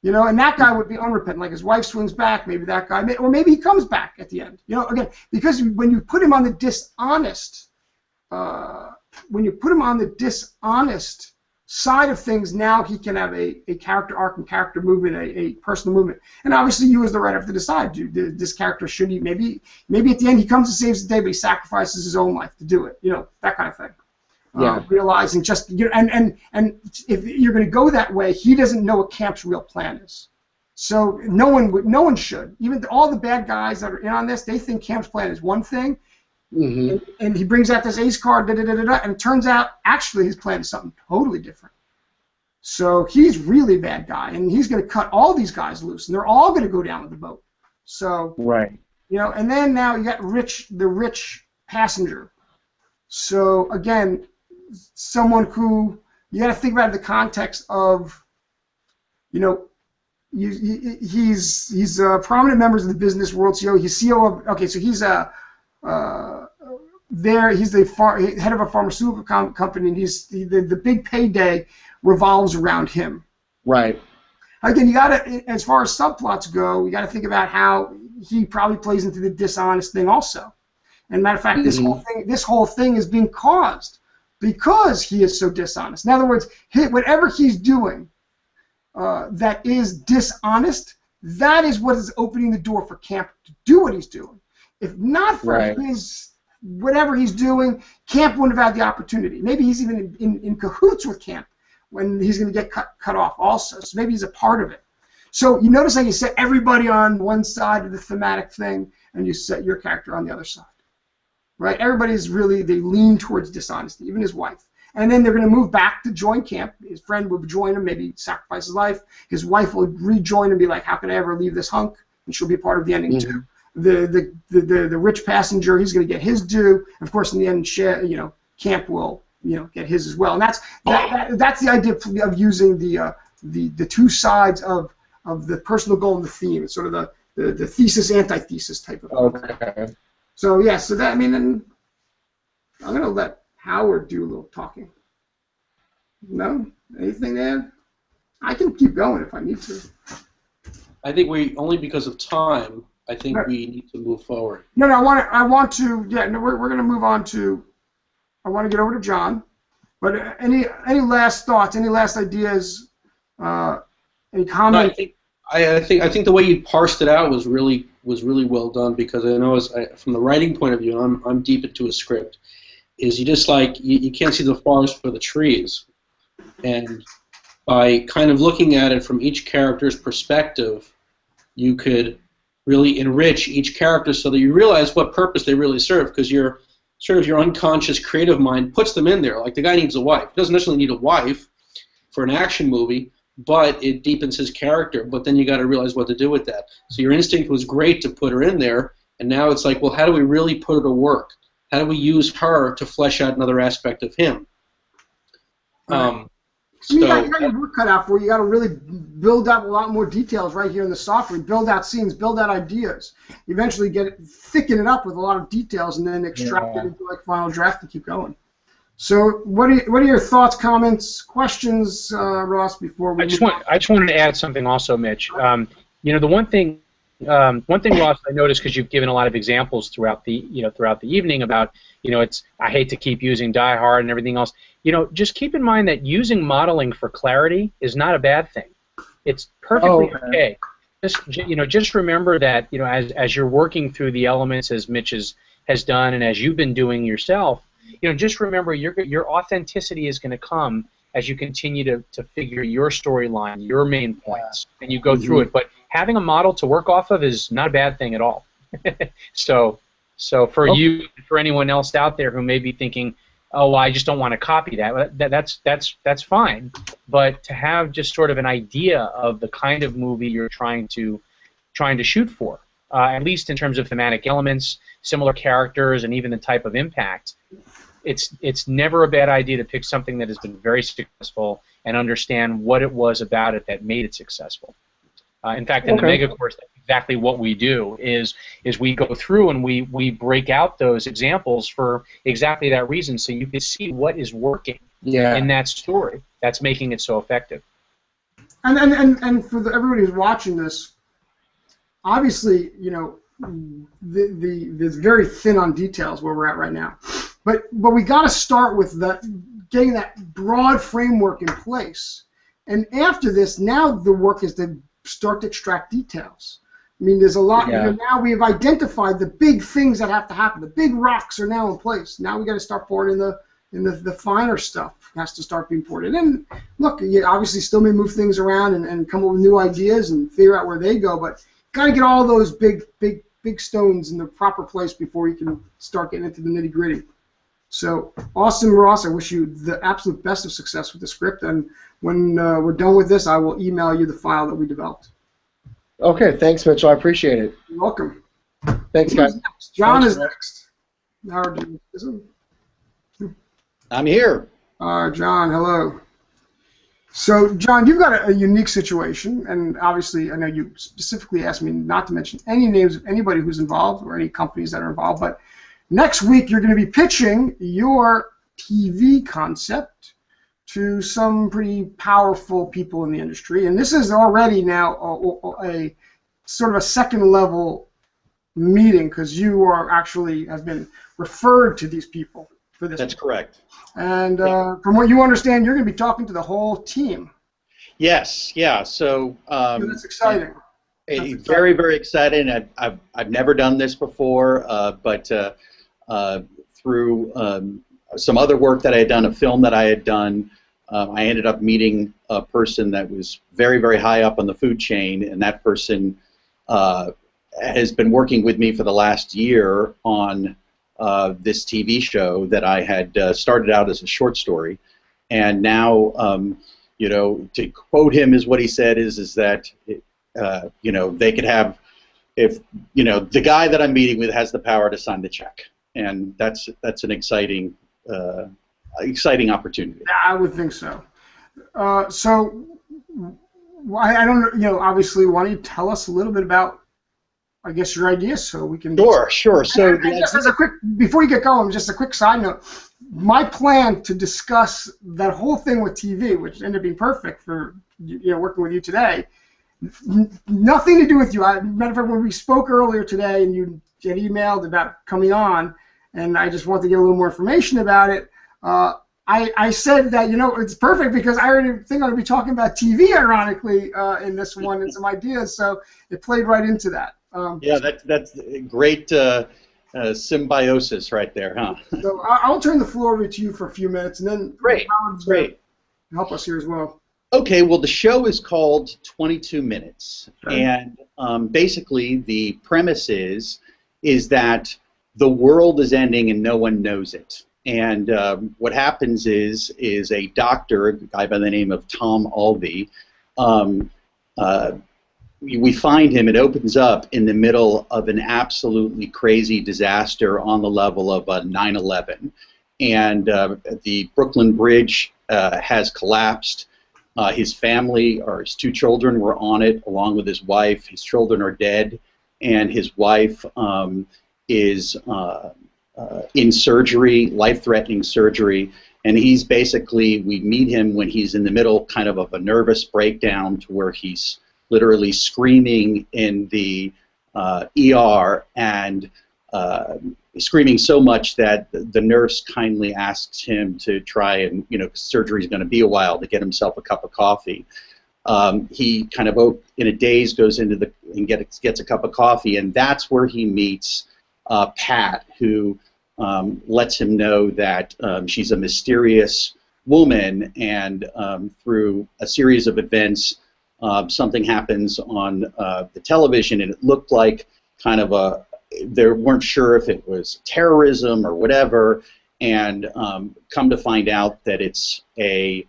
You know, and that guy would be unrepentant. Like his wife swings back, maybe that guy, or maybe he comes back at the end. You know, again, because when you put him on the dishonest, side of things, now he can have a character arc and character movement, a personal movement. And obviously, you as the writer have to decide: this character should he maybe at the end he comes and saves the day, but he sacrifices his own life to do it. You know, that kind of thing. Yeah. Realizing just, you know, and if you're going to go that way, he doesn't know what Camp's real plan is. So no one should. Even all the bad guys that are in on this, they think Camp's plan is one thing, and he brings out this ace card, and it turns out actually his plan is something totally different. So he's really a bad guy, and he's going to cut all these guys loose, and they're all going to go down with the boat. So you know, and then now you got the rich passenger. So again, someone who you got to think about in the context of, you know, he's prominent members of the business world. CEO, he's CEO of, okay, so he's he's the head of a pharmaceutical company, and the big payday revolves around him. Right. Again, you got to, as far as subplots go, you got to think about how he probably plays into the dishonest thing also. And matter of fact, this whole thing is being caused because he is so dishonest. In other words, whatever he's doing that is dishonest, that is what is opening the door for Camp to do what he's doing. If not for his whatever he's doing, Camp wouldn't have had the opportunity. Maybe he's even in cahoots with Camp when he's going to get cut off also. So maybe he's a part of it. So you notice how you set everybody on one side of the thematic thing, and you set your character on the other side. Right? Everybody's really, they lean towards dishonesty, even his wife. And then they're going to move back to join Camp. His friend will join him, maybe sacrifice his life. His wife will rejoin and be like, how can I ever leave this hunk? And she'll be a part of the ending too. The rich passenger, he's going to get his due. Of course, in the end, you know, Camp will, you know, get his as well. And that's the idea of using the two sides of the personal goal and the theme. It's sort of the thesis antithesis type of thing. Okay. So yeah, so that, I mean, and I'm gonna let Howard do a little talking. No, anything there? I can keep going if I need to. I think only because of time. I think we need to move forward. No, I want to. Yeah, no, we're gonna move on to. I want to get over to John, but any last thoughts? Any last ideas? Any comments? No, I think the way you parsed it out was really well done, because I know from the writing point of view, and I'm deep into a script, is you just like you can't see the forest for the trees, and by kind of looking at it from each character's perspective, you could really enrich each character so that you realize what purpose they really serve, because your unconscious creative mind puts them in there. Like the guy needs a wife. He doesn't necessarily need a wife for an action movie, but it deepens his character. But then you got to realize what to do with that. So your instinct was great to put her in there, and now it's like, well, how do we really put her to work? How do we use her to flesh out another aspect of him? You got your work cut out for you. You got to really build up a lot more details right here in the software. Build out scenes, build out ideas. Eventually thicken it up with a lot of details, and then extract it into like final draft and keep going. So, what are your thoughts, comments, questions, Ross? Before we I just wanted to add something also, Mitch. You know, the one thing, Ross, I noticed, because you've given a lot of examples throughout the evening about, you know, I hate to keep using Die Hard and everything else. You know, just keep in mind that using modeling for clarity is not a bad thing. It's perfectly okay. Just remember that, you know, as you're working through the elements, as Mitch has done, and as you've been doing yourself, you know, just remember your authenticity is going to come as you continue to figure your storyline, your main points, and you go through it. But having a model to work off of is not a bad thing at all. So for you, for anyone else out there who may be thinking, oh, I just don't want to copy that, that's fine. But to have just sort of an idea of the kind of movie you're trying to shoot for, at least in terms of thematic elements, similar characters, and even the type of impact, it's never a bad idea to pick something that has been very successful and understand what it was about it that made it successful. In fact, in the Mega Course, that's exactly what we do, is we go through and we break out those examples for exactly that reason, so you can see what is working in that story that's making it so effective. And for everybody who's watching this, obviously, you know, there's very thin on details where we're at right now, but we got to start with getting that broad framework in place, and after this, now the work is to start to extract details. I mean, there's a lot. Yeah. You know, now we've identified the big things that have to happen. The big rocks are now in place. Now we got to start pouring in the finer stuff has to start being poured in. And look, you obviously still may move things around and come up with new ideas and figure out where they go, but got to get all those big stones in the proper place before you can start getting into the nitty gritty. So awesome, Ross. I wish you the absolute best of success with the script. And when we're done with this, I will email you the file that we developed. Okay, thanks, Mitchell. I appreciate it. You're welcome. Thanks, guys. John Thanks, is next. I'm here. John, hello. So, John, you've got a unique situation, and obviously, I know you specifically asked me not to mention any names of anybody who's involved or any companies that are involved, but next week you're going to be pitching your TV concept to some pretty powerful people in the industry, and this is already now a sort of a second-level meeting because you are actually have been referred to these people for this. That's correct. And from what you understand, you're going to be talking to the whole team. Yes, yeah. So That's exciting. Very, very exciting. I've never done this before, but through some other work that I had done, a film that I had done, I ended up meeting a person that was very, very high up on the food chain, and that person has been working with me for the last year on this TV show that I had started out as a short story, and now, you know, to quote him, is what he said is that, you know, they could have, if you know, the guy that I'm meeting with has the power to sign the check, and that's an exciting opportunity. I would think so. So I don't, you know, obviously, why don't you tell us a little bit about, I guess, your ideas so we can. Sure. So and just as a quick, before you get going, just a quick side note. My plan to discuss that whole thing with TV, which ended up being perfect for working with you today, nothing to do with you. Matter of fact, when we spoke earlier today, and you had emailed about coming on, and I just wanted to get a little more information about it. I said that, you know, it's perfect because I already think I'm going to be talking about TV, ironically, in this one, and some ideas, so it played right into that. Yeah, that's great symbiosis right there, huh? So I'll turn the floor over to you for a few minutes, and then Great. Help us here as well. Okay, well, the show is called 22 Minutes, and basically the premise is that the world is ending and no one knows it. And what happens is a doctor, a guy by the name of Tom Albee, we find him, it opens up in the middle of an absolutely crazy disaster on the level of 9/11. And the Brooklyn Bridge has collapsed. His family, or his two children, were on it along with his wife. His children are dead, and his wife is in surgery, life-threatening surgery, and he's basically, we meet him when he's in the middle kind of a nervous breakdown to where he's literally screaming in the ER and screaming so much that the nurse kindly asks him to try and, you know, surgery's going to be a while, to get himself a cup of coffee. He kind of, in a daze, goes into and gets a cup of coffee, and that's where he meets Pat, who lets him know that she's a mysterious woman, and through a series of events, something happens on the television, and it looked like kind of they weren't sure if it was terrorism or whatever, and come to find out that it's a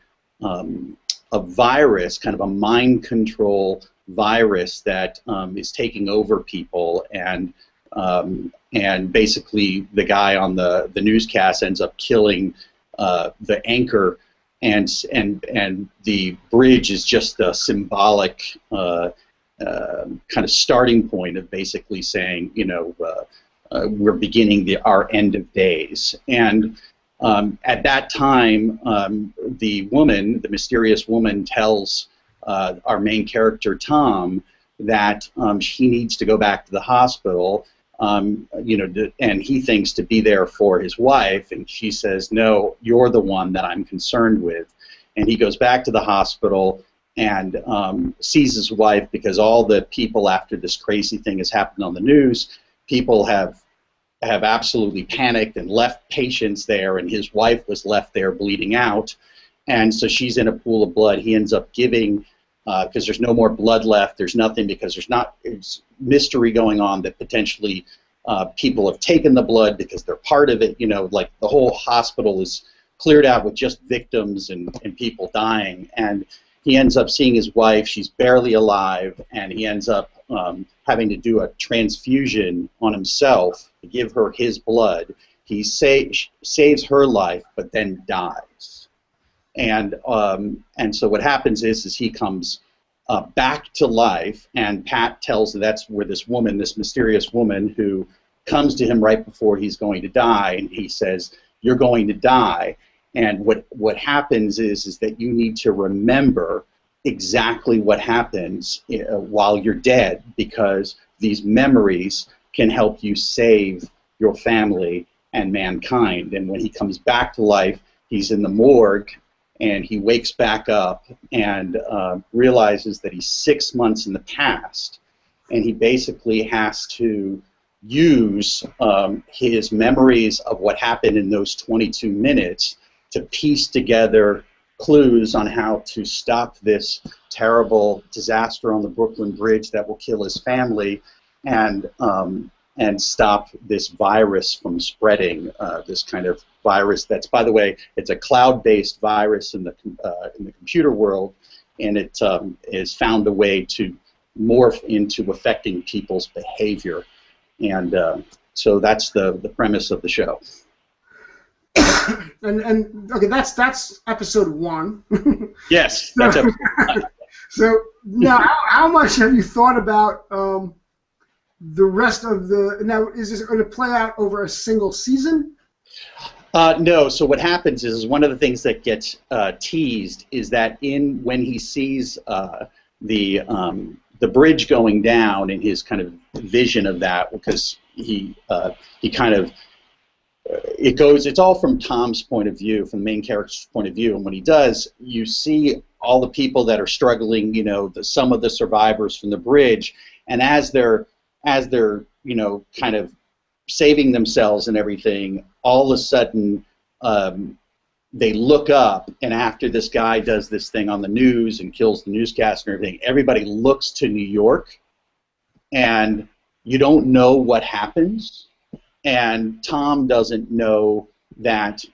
virus, kind of a mind control virus that is taking over people, and basically the guy on the newscast ends up killing the anchor, and the bridge is just a symbolic kind of starting point of basically saying, you know, we're beginning our end of days. And at that time, the woman, the mysterious woman, tells our main character Tom that he needs to go back to the hospital, and he thinks to be there for his wife, and she says, no, you're the one that I'm concerned with. And he goes back to the hospital and sees his wife, because all the people, after this crazy thing has happened on the news, people have absolutely panicked and left patients there, and his wife was left there bleeding out. And so she's in a pool of blood. He ends up giving, because there's no more blood left, there's nothing, because there's mystery going on that potentially people have taken the blood because they're part of it. Like the whole hospital is cleared out with just victims and people dying. And he ends up seeing his wife. She's barely alive, and he ends up having to do a transfusion on himself to give her his blood. He saves her life, but then dies. And so what happens is he comes back to life, and Pat tells him that's where this woman, this mysterious woman who comes to him right before he's going to die, and he says, you're going to die. And what happens is that you need to remember exactly what happens while you're dead, because these memories can help you save your family and mankind. And when he comes back to life, he's in the morgue, and he wakes back up and realizes that he's 6 months in the past, and he basically has to use his memories of what happened in those 22 minutes to piece together clues on how to stop this terrible disaster on the Brooklyn Bridge that will kill his family, and stop this virus from spreading. This kind of virus that's, by the way, it's a cloud-based virus in the computer world, and it has found a way to morph into affecting people's behavior, and so that's the premise of the show. And okay, that's episode 1. Yes, that's episode 1. So now, how much have you thought about the rest of the? Now, is this going to play out over a single season? No. So what happens is one of the things that gets teased is that when he sees the bridge going down in his kind of vision of that, because he kind of it's all from Tom's point of view, from the main character's point of view, and when he does, you see all the people that are struggling, some of the survivors from the bridge, and as they're kind of saving themselves and everything, all of a sudden they look up, and after this guy does this thing on the news and kills the newscaster and everything, everybody looks to New York, and you don't know what happens. And Tom doesn't know that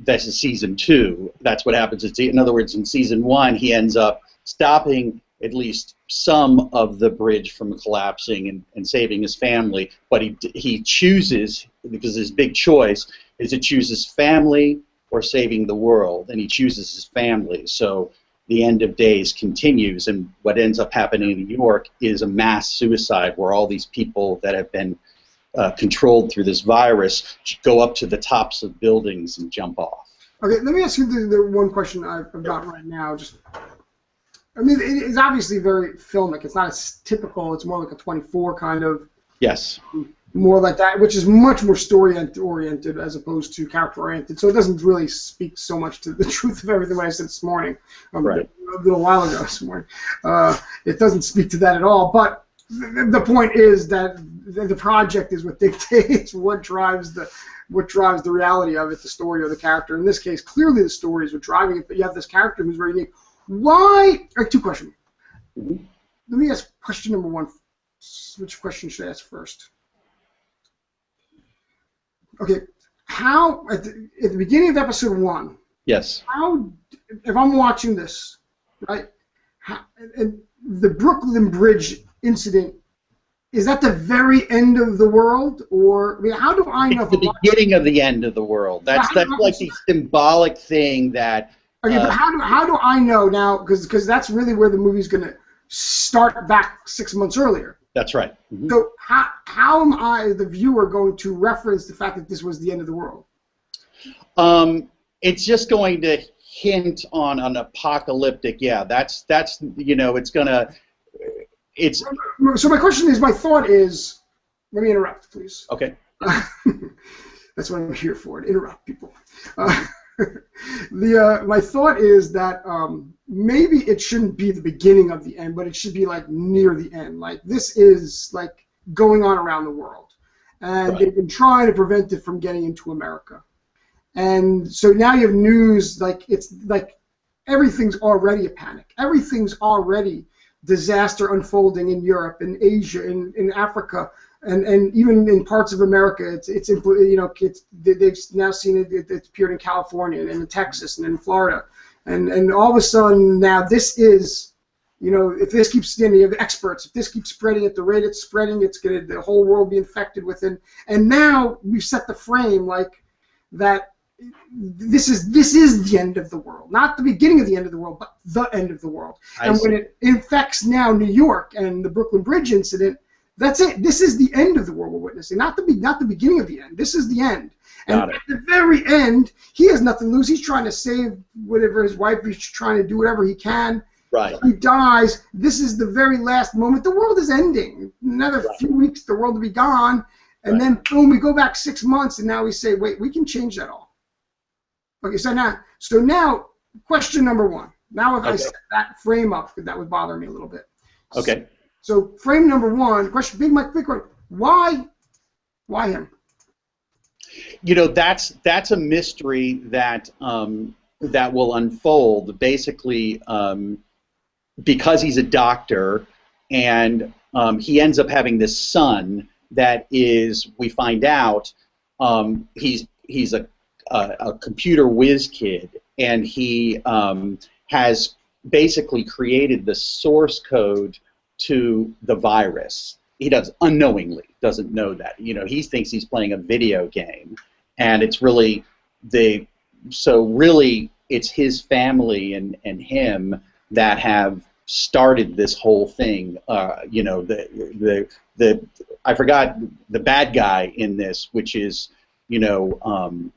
this is season 2. That's what happens. In other words, in season 1, he ends up stopping at least some of the bridge from collapsing and saving his family. But he chooses, because his big choice is to choose his family or saving the world, and he chooses his family. So the end of days continues, and what ends up happening in New York is a mass suicide where all these people that have been controlled through this virus go up to the tops of buildings and jump off. Okay, let me ask you the one question I've got right now. I mean, it's obviously very filmic. It's not as typical. It's more like a 24 kind of. Yes. More like that, which is much more story-oriented as opposed to character-oriented. So it doesn't really speak so much to the truth of everything I said this morning. Right. A little while ago this morning. It doesn't speak to that at all. But the point is that the project is what dictates what drives the reality of it, the story or the character. In this case, clearly the story is what driving it, but you have this character who's very unique. Why? Two questions. Let me ask question number 1. Which question should I ask first? Okay, how at the beginning of episode 1? Yes. How, if I'm watching this, right? And the Brooklyn Bridge incident, is that the very end of the world, or I mean, how do I know? It's the beginning of the end of the world. That's like the symbolic thing that. Okay, but how do I know now? Because that's really where the movie's going to start back 6 months earlier. That's right. Mm-hmm. So how am I, the viewer, going to reference the fact that this was the end of the world? It's just going to hint on an apocalyptic. Yeah, that's you know, it's gonna. It's So my question is, my thought is, let me interrupt, please. okay. That's what I'm here for, to interrupt people. My thought is that maybe it shouldn't be the beginning of the end, but it should be like near the end. Like this is like going on around the world, and Right. they've been trying to prevent it from getting into America. And so now you have news like it's like everything's already a panic. Everything's already disaster unfolding in Europe, in Asia, in Africa, and even in parts of America. They've now seen it. It's appeared in California and in Texas and in Florida, and all of a sudden now this is, you know, if this keeps, you have experts, if this keeps spreading at the rate it's spreading, it's gonna, the whole world be infected with it. And now we've set the frame like that. This is the end of the world, not the beginning of the end of the world, but the end of the world. And when it infects now New York and the Brooklyn Bridge incident, that's it. This is the end of the world we're witnessing, not the beginning of the end. This is the end. And at the very end, he has nothing to lose. He's trying to save whatever his wife. He's trying to do whatever he can. Right. He dies. This is the very last moment. The world is ending. Another few weeks, the world will be gone. And then boom, we go back 6 months, and now we say, wait, we can change that all. Okay, so now, question number one. Now if I set that frame up, that would bother me a little bit. Okay. So frame number one, question, big one. Why him? You know, that's a mystery that that will unfold basically because he's a doctor, and he ends up having this son that is, we find out, he's a computer whiz kid, and he has basically created the source code to the virus. He unknowingly doesn't know that. You know, he thinks he's playing a video game, and it's really really it's his family and him that have started this whole thing. You know, I forgot the bad guy in this, which is, you know,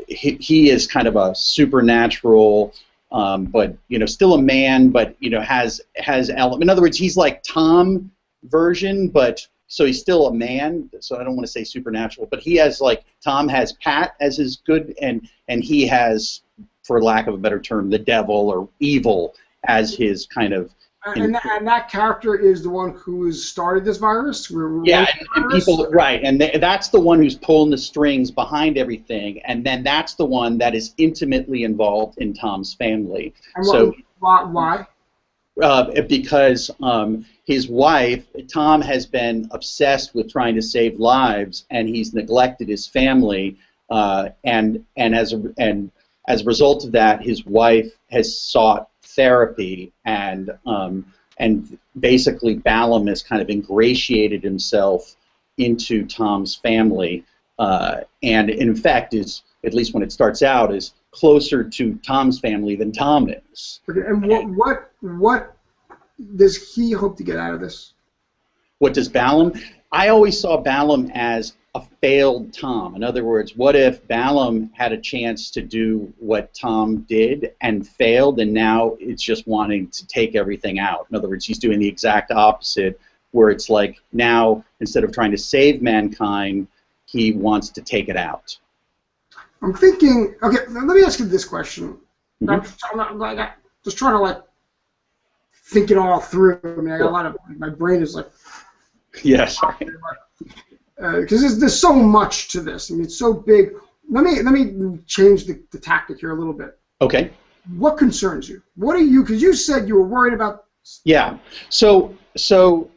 he is kind of a supernatural, but, you know, still a man, but, you know, has element. In other words, he's like Tom version, but so he's still a man. So I don't want to say supernatural, but he has, like, Tom has Pat as his good, and he has, for lack of a better term, the devil or evil as his kind of. And that character is the one who has started this virus? Yeah, and people, right, and that's the one who's pulling the strings behind everything, and then that's the one that is intimately involved in Tom's family. And why? Because his wife, Tom, has been obsessed with trying to save lives, and he's neglected his family, and as a result of that, his wife has sought therapy, and basically Balaam has kind of ingratiated himself into Tom's family, and in fact is, at least when it starts out, is closer to Tom's family than Tom is. Okay, and what does he hope to get out of this? What does Balaam? I always saw Balaam as a failed Tom. In other words, what if Balaam had a chance to do what Tom did and failed, and now it's just wanting to take everything out? In other words, he's doing the exact opposite, where it's like now, instead of trying to save mankind, he wants to take it out. I'm thinking, okay, let me ask you this question. Mm-hmm. I'm just trying to like think it all through. I mean, I got a lot of, my brain is like, yes. Because there's so much to this. I mean, it's so big. Let me change the tactic here a little bit. Okay. What concerns you? What are you? Because you said you were worried about. Yeah. So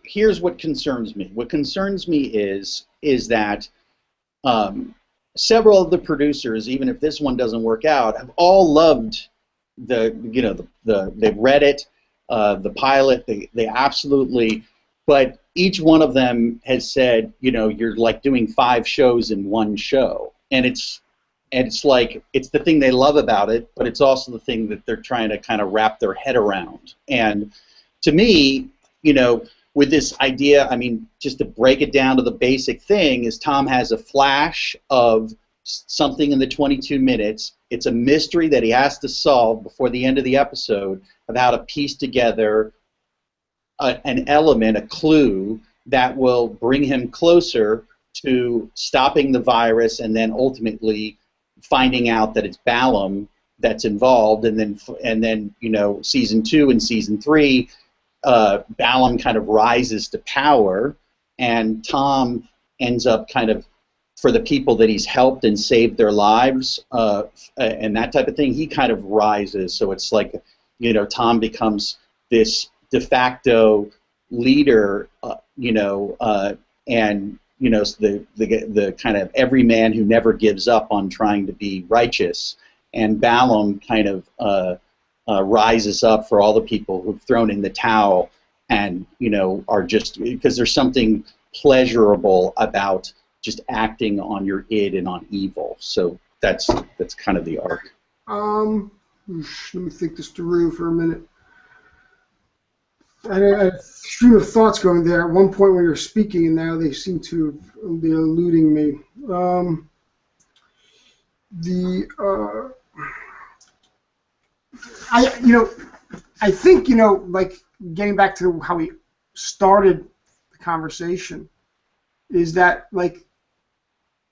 here's what concerns me. What concerns me is that several of the producers, even if this one doesn't work out, have all loved they've read it, the pilot. They absolutely. But each one of them has said, you know, you're like doing 5 shows in one show, and it's like, it's the thing they love about it, but it's also the thing that they're trying to kind of wrap their head around. And to me, you know, with this idea, I mean, just to break it down to the basic thing, is Tom has a flash of something in the 22 minutes. It's a mystery that he has to solve before the end of the episode of how to piece together an element, a clue that will bring him closer to stopping the virus, and then ultimately finding out that it's Balaam that's involved. And then you know, season 2 and season 3, Balaam kind of rises to power, and Tom ends up kind of, for the people that he's helped and saved their lives, and that type of thing, he kind of rises. So it's like, you know, Tom becomes this de facto leader, you know, and you know, the kind of everyman who never gives up on trying to be righteous. And Balaam kind of rises up for all the people who've thrown in the towel, and you know, are just, because there's something pleasurable about just acting on your id and on evil. So that's kind of the arc. Let me think this through for a minute. I had a stream of thoughts going there at one point when you were speaking, and now they seem to be eluding me. I think, you know, like getting back to how we started the conversation, is that, like,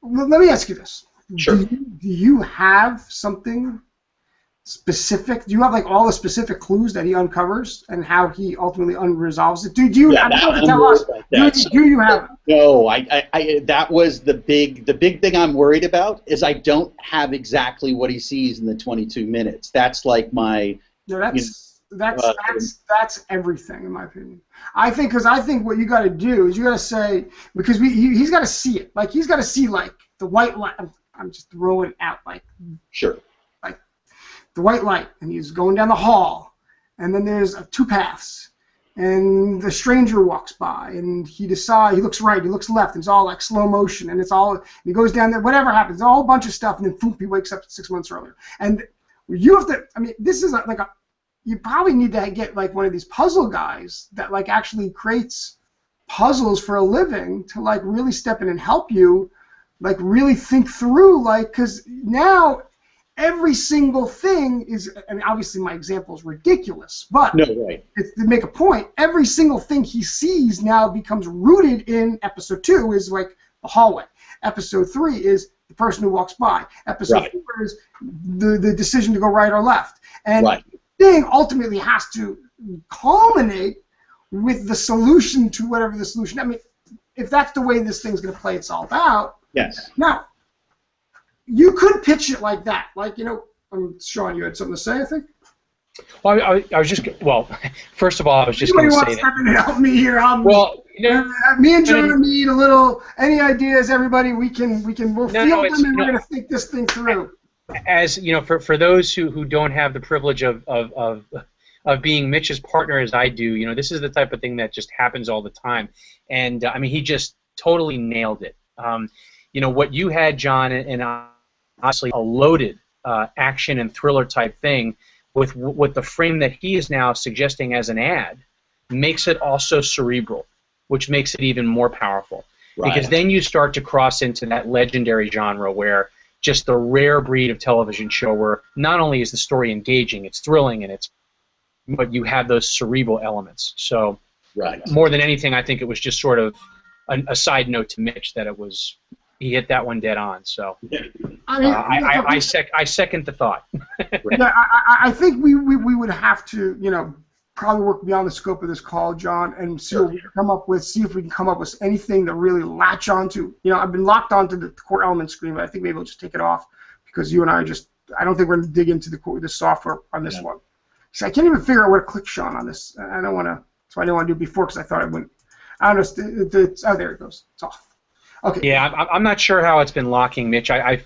let me ask you this. Sure. Do you have something specific? Do you have, like, all the specific clues that he uncovers and how he ultimately unresolves it? Do you? Yeah, I don't have to tell us. Do you have? No, that was the big thing I'm worried about, is I don't have exactly what he sees in the 22 minutes. That's like my. No, that's everything, in my opinion. I think what you got to do is you got to say, because he's got to see it. Like, he's got to see, like, the white light. I'm just throwing it out, like. Sure. Like the white light, and he's going down the hall, and then there's 2 paths, and the stranger walks by, and he looks right, he looks left, and it's all like slow motion, and he goes down there, whatever happens, a whole bunch of stuff, and then boom, he wakes up 6 months earlier. And you have to, I mean, this is like you probably need to get like one of these puzzle guys that like actually creates puzzles for a living to like really step in and help you, like really think through, like, because now every single thing is, I mean, obviously my example is ridiculous, but no, right. To make a point, every single thing he sees now becomes rooted in episode 2 is like the hallway. Episode 3 is the person who walks by. Episode 4 is the decision to go right or left. And the thing ultimately has to culminate with the solution to whatever the solution. I mean, if that's the way this thing's going to play itself out. Yes. Now, you could pitch it like that. Like, you know, Sean, you had something to say, I think? Well, I was just, well, first of all, I was just going to say that. Anybody wants to help me here? Well, you know, me and John need a little, any ideas, everybody, we'll field them, and we're going to think this thing through. As, you know, for those who don't have the privilege of being Mitch's partner as I do, you know, this is the type of thing that just happens all the time. And, I mean, he just totally nailed it. You know, what you had, John, and honestly, a loaded action and thriller type thing with the frame that he is now suggesting as an ad, makes it also cerebral, which makes it even more powerful. Right. Because then you start to cross into that legendary genre where just the rare breed of television show where not only is the story engaging, it's thrilling, but you have those cerebral elements. So more than anything, I think it was just sort of a side note to Mitch that he hit that one dead on. So I mean, I second the thought. Yeah, I think we would have to, you know, probably work beyond the scope of this call, John, and see what we can come up with. See if we can come up with anything to really latch onto. You know, I've been locked onto the core element screen, but I think maybe we'll just take it off because you and I don't think we're going to dig into the software on this one. So I can't even figure out where to click, Sean, on this. I don't want to. That's why I didn't want to do it before because I thought I wouldn't. I don't know. Oh, there it goes. It's off. Okay. Yeah, I'm not sure how it's been locking, Mitch. It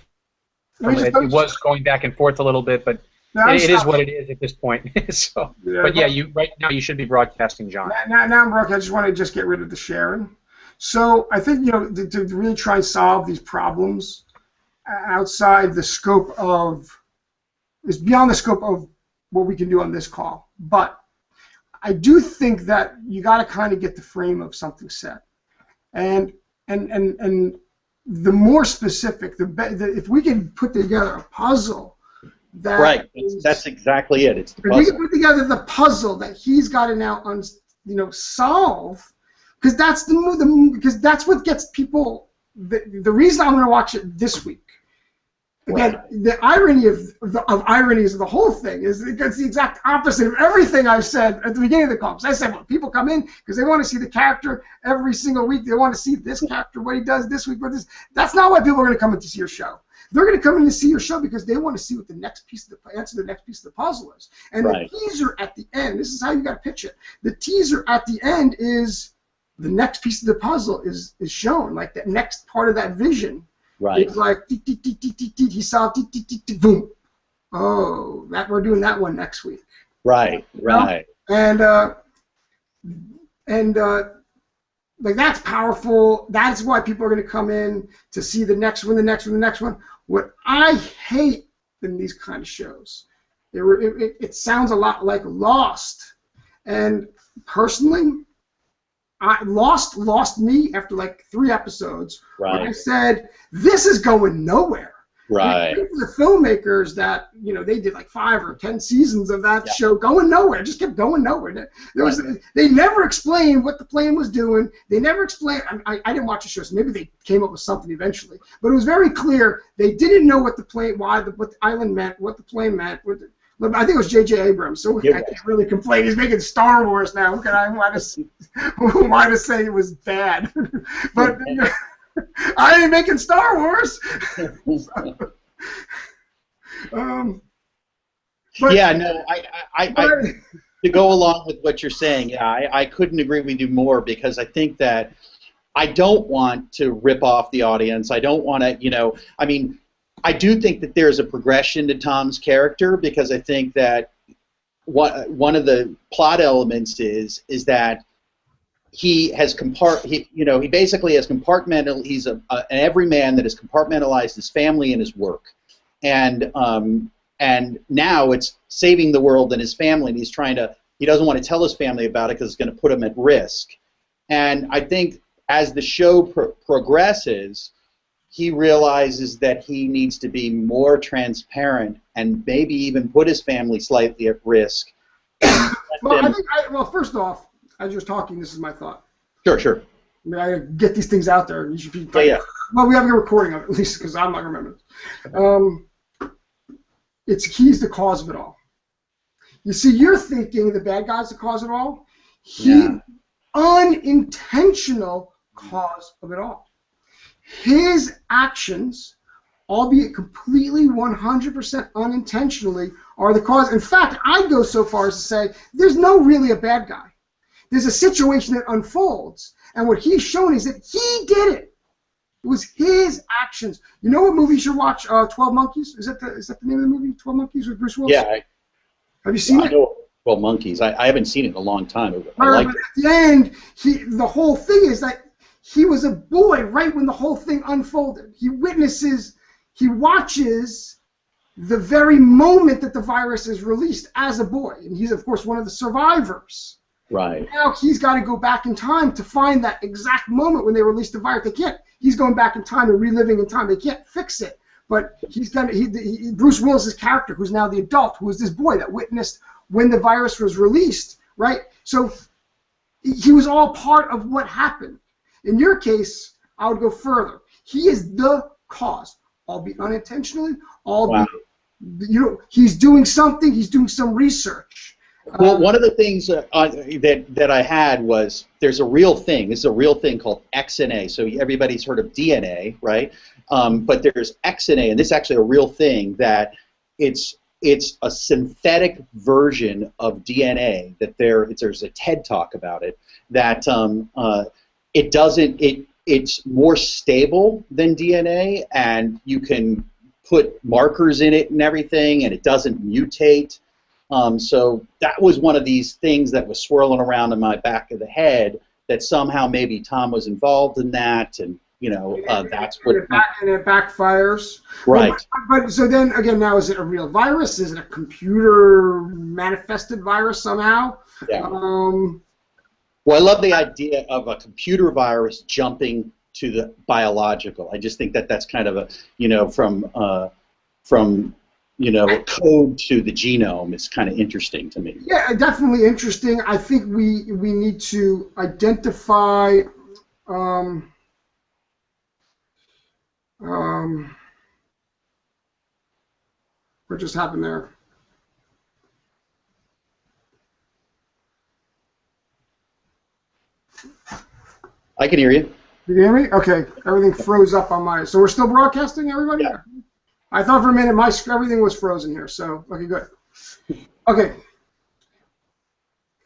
was going back and forth a little bit, but it is what it is at this point. So, yeah, but yeah, right now you should be broadcasting, John. Now I'm broadcasting. I just want to get rid of the sharing. So I think, you know, to really try and solve these problems outside the scope of, is beyond the scope of what we can do on this call. But I do think that you got to kind of get the frame of something set, and the more specific, if we can put together a puzzle that right, that's exactly it. It's the if we can puzzle. put together the puzzle that he's got to now solve, because that's because that's what gets people. The reason I'm going to watch it this week. Again, Right. the irony of ironies of the whole thing is it's the exact opposite of everything I've said at the beginning of the call. I said, well, people come in because they want to see the character every single week. They want to see this character, what he does this week, what this. That's not why people are going to come in to see your show. They're going to come in to see your show because they want to see what the next piece of the answer to the next piece of the puzzle is. And Right. the teaser at the end, this is how you got to pitch it. The teaser at the end is the next piece of the puzzle is shown, like the next part of that vision. Right. It's like he saw boom. Oh, we're doing that one next week. Right. Right. And like that's powerful. That's why people are going to come in to see the next one, the next one, the next one. What I hate in these kind of shows, it sounds a lot like Lost. And personally, Lost me after like 3 episodes. Right. When I said, this is going nowhere. Right. The filmmakers that, they did like 5 or 10 seasons of that show going nowhere, just kept going nowhere. They never explained what the plane was doing. They never explained, I didn't watch the show, so maybe they came up with something eventually. But it was very clear they didn't know what the plane, what the island meant, what the plane meant. I think it was J.J. Abrams, so I can't really complain. He's making Star Wars now. Who am I to say it was bad? But I ain't making Star Wars. Yeah, no, I to go along with what you're saying, yeah, I couldn't agree with you more, because I think that I don't want to rip off the audience. I don't want to, I mean, I do think that there's a progression to Tom's character, because I think that one of the plot elements is that he has he basically has compartmental. He's an everyman that has compartmentalized his family and his work, and now it's saving the world and his family, and he doesn't want to tell his family about it because it's going to put him at risk. And I think as the show progresses, he realizes that he needs to be more transparent and maybe even put his family slightly at risk. Well, first off, as you're talking, this is my thought. Sure. I mean, I get these things out there, and you should be. Yeah. Well, we have a recording of it, at least, because I'm not going to remember it. He's the cause of it all. You see, you're thinking the bad guy's the cause of it all. Unintentional cause of it all. His actions, albeit completely 100% unintentionally, are the cause. In fact, I'd go so far as to say there's no really a bad guy. There's a situation that unfolds, and what he's shown is that he did it. It was his actions. You know what movie you should watch? 12 Monkeys? Is that the name of the movie? 12 Monkeys with Bruce Willis? Yeah. Have you seen it? I know 12 Monkeys. I haven't seen it in a long time. But at the end, the whole thing is that he was a boy right when the whole thing unfolded. He watches the very moment that the virus is released as a boy, and he's of course one of the survivors. Right. Now he's got to go back in time to find that exact moment when they released the virus. They can't. He's going back in time and reliving in time. They can't fix it. But Bruce Willis's character, who's now the adult, who was this boy that witnessed when the virus was released, right? So he was all part of what happened. In your case, I would go further. He is the cause, albeit unintentionally, albeit he's doing something. He's doing some research. Well, one of the things that I had was there's a real thing. This is a real thing called XNA. So everybody's heard of DNA, right? But there's XNA, and this is actually a real thing that it's a synthetic version of DNA. That there's a TED Talk about it. That it's more stable than DNA, and you can put markers in it and everything, and it doesn't mutate. So that was one of these things that was swirling around in my back of the head, that somehow maybe Tom was involved in that, and that's what. And it backfires. Right. But so then again, now is it a real virus? Is it a computer manifested virus somehow? Yeah. Well, I love the idea of a computer virus jumping to the biological. I just think that that's kind of a, from code to the genome is kind of interesting to me. Yeah, definitely interesting. I think we need to identify what just happened there? I can hear you. You can hear me? Okay, everything froze up on my. So we're still broadcasting, everybody? Yeah. I thought for a minute everything was frozen here. So okay, good. Okay.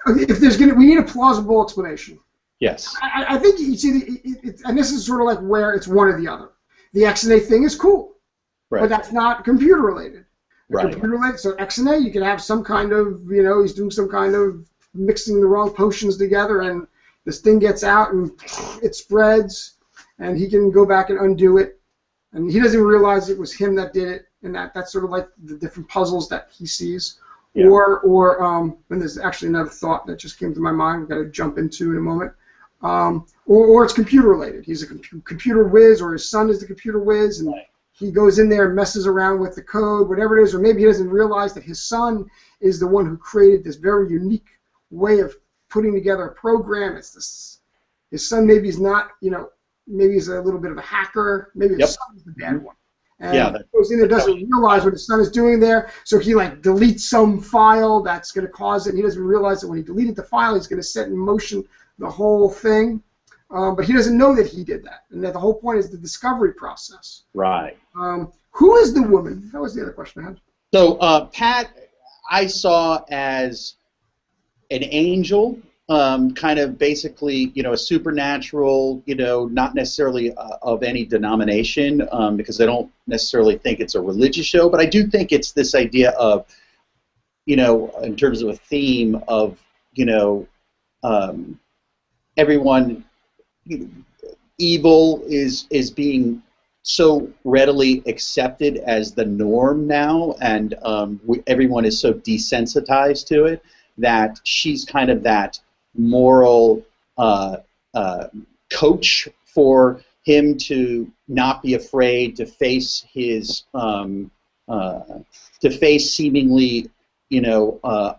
If we need a plausible explanation. Yes. I think you see, and this is sort of like where it's one or the other. The XNA thing is cool, Right. but that's not computer related. Right. Computer related, so XNA, you can have some kind of, he's doing some kind of mixing the wrong potions together, and this thing gets out and it spreads, and he can go back and undo it, and he doesn't realize it was him that did it, and that's sort of like the different puzzles that he sees. Yeah. Or and there's actually another thought that just came to my mind. I've got to jump into in a moment. Or it's computer related. He's a computer whiz, or his son is the computer whiz, and he goes in there and messes around with the code, whatever it is, or maybe he doesn't realize that his son is the one who created this very unique way of putting together a program. It's this. His son maybe is not, maybe he's a little bit of a hacker. Maybe his son is the bad one. And he goes in there, doesn't realize what his son is doing there, so he deletes some file that's going to cause it, and he doesn't realize that when he deleted the file, he's going to set in motion the whole thing. But he doesn't know that he did that, and that the whole point is the discovery process. Right. Who is the woman? That was the other question I had. So Pat, I saw as an angel, kind of basically, a supernatural, not necessarily of any denomination, because I don't necessarily think it's a religious show, but I do think it's this idea of, in terms of a theme of, everyone, evil is being so readily accepted as the norm now, and everyone is so desensitized to it that she's kind of that moral coach for him to not be afraid to face his seemingly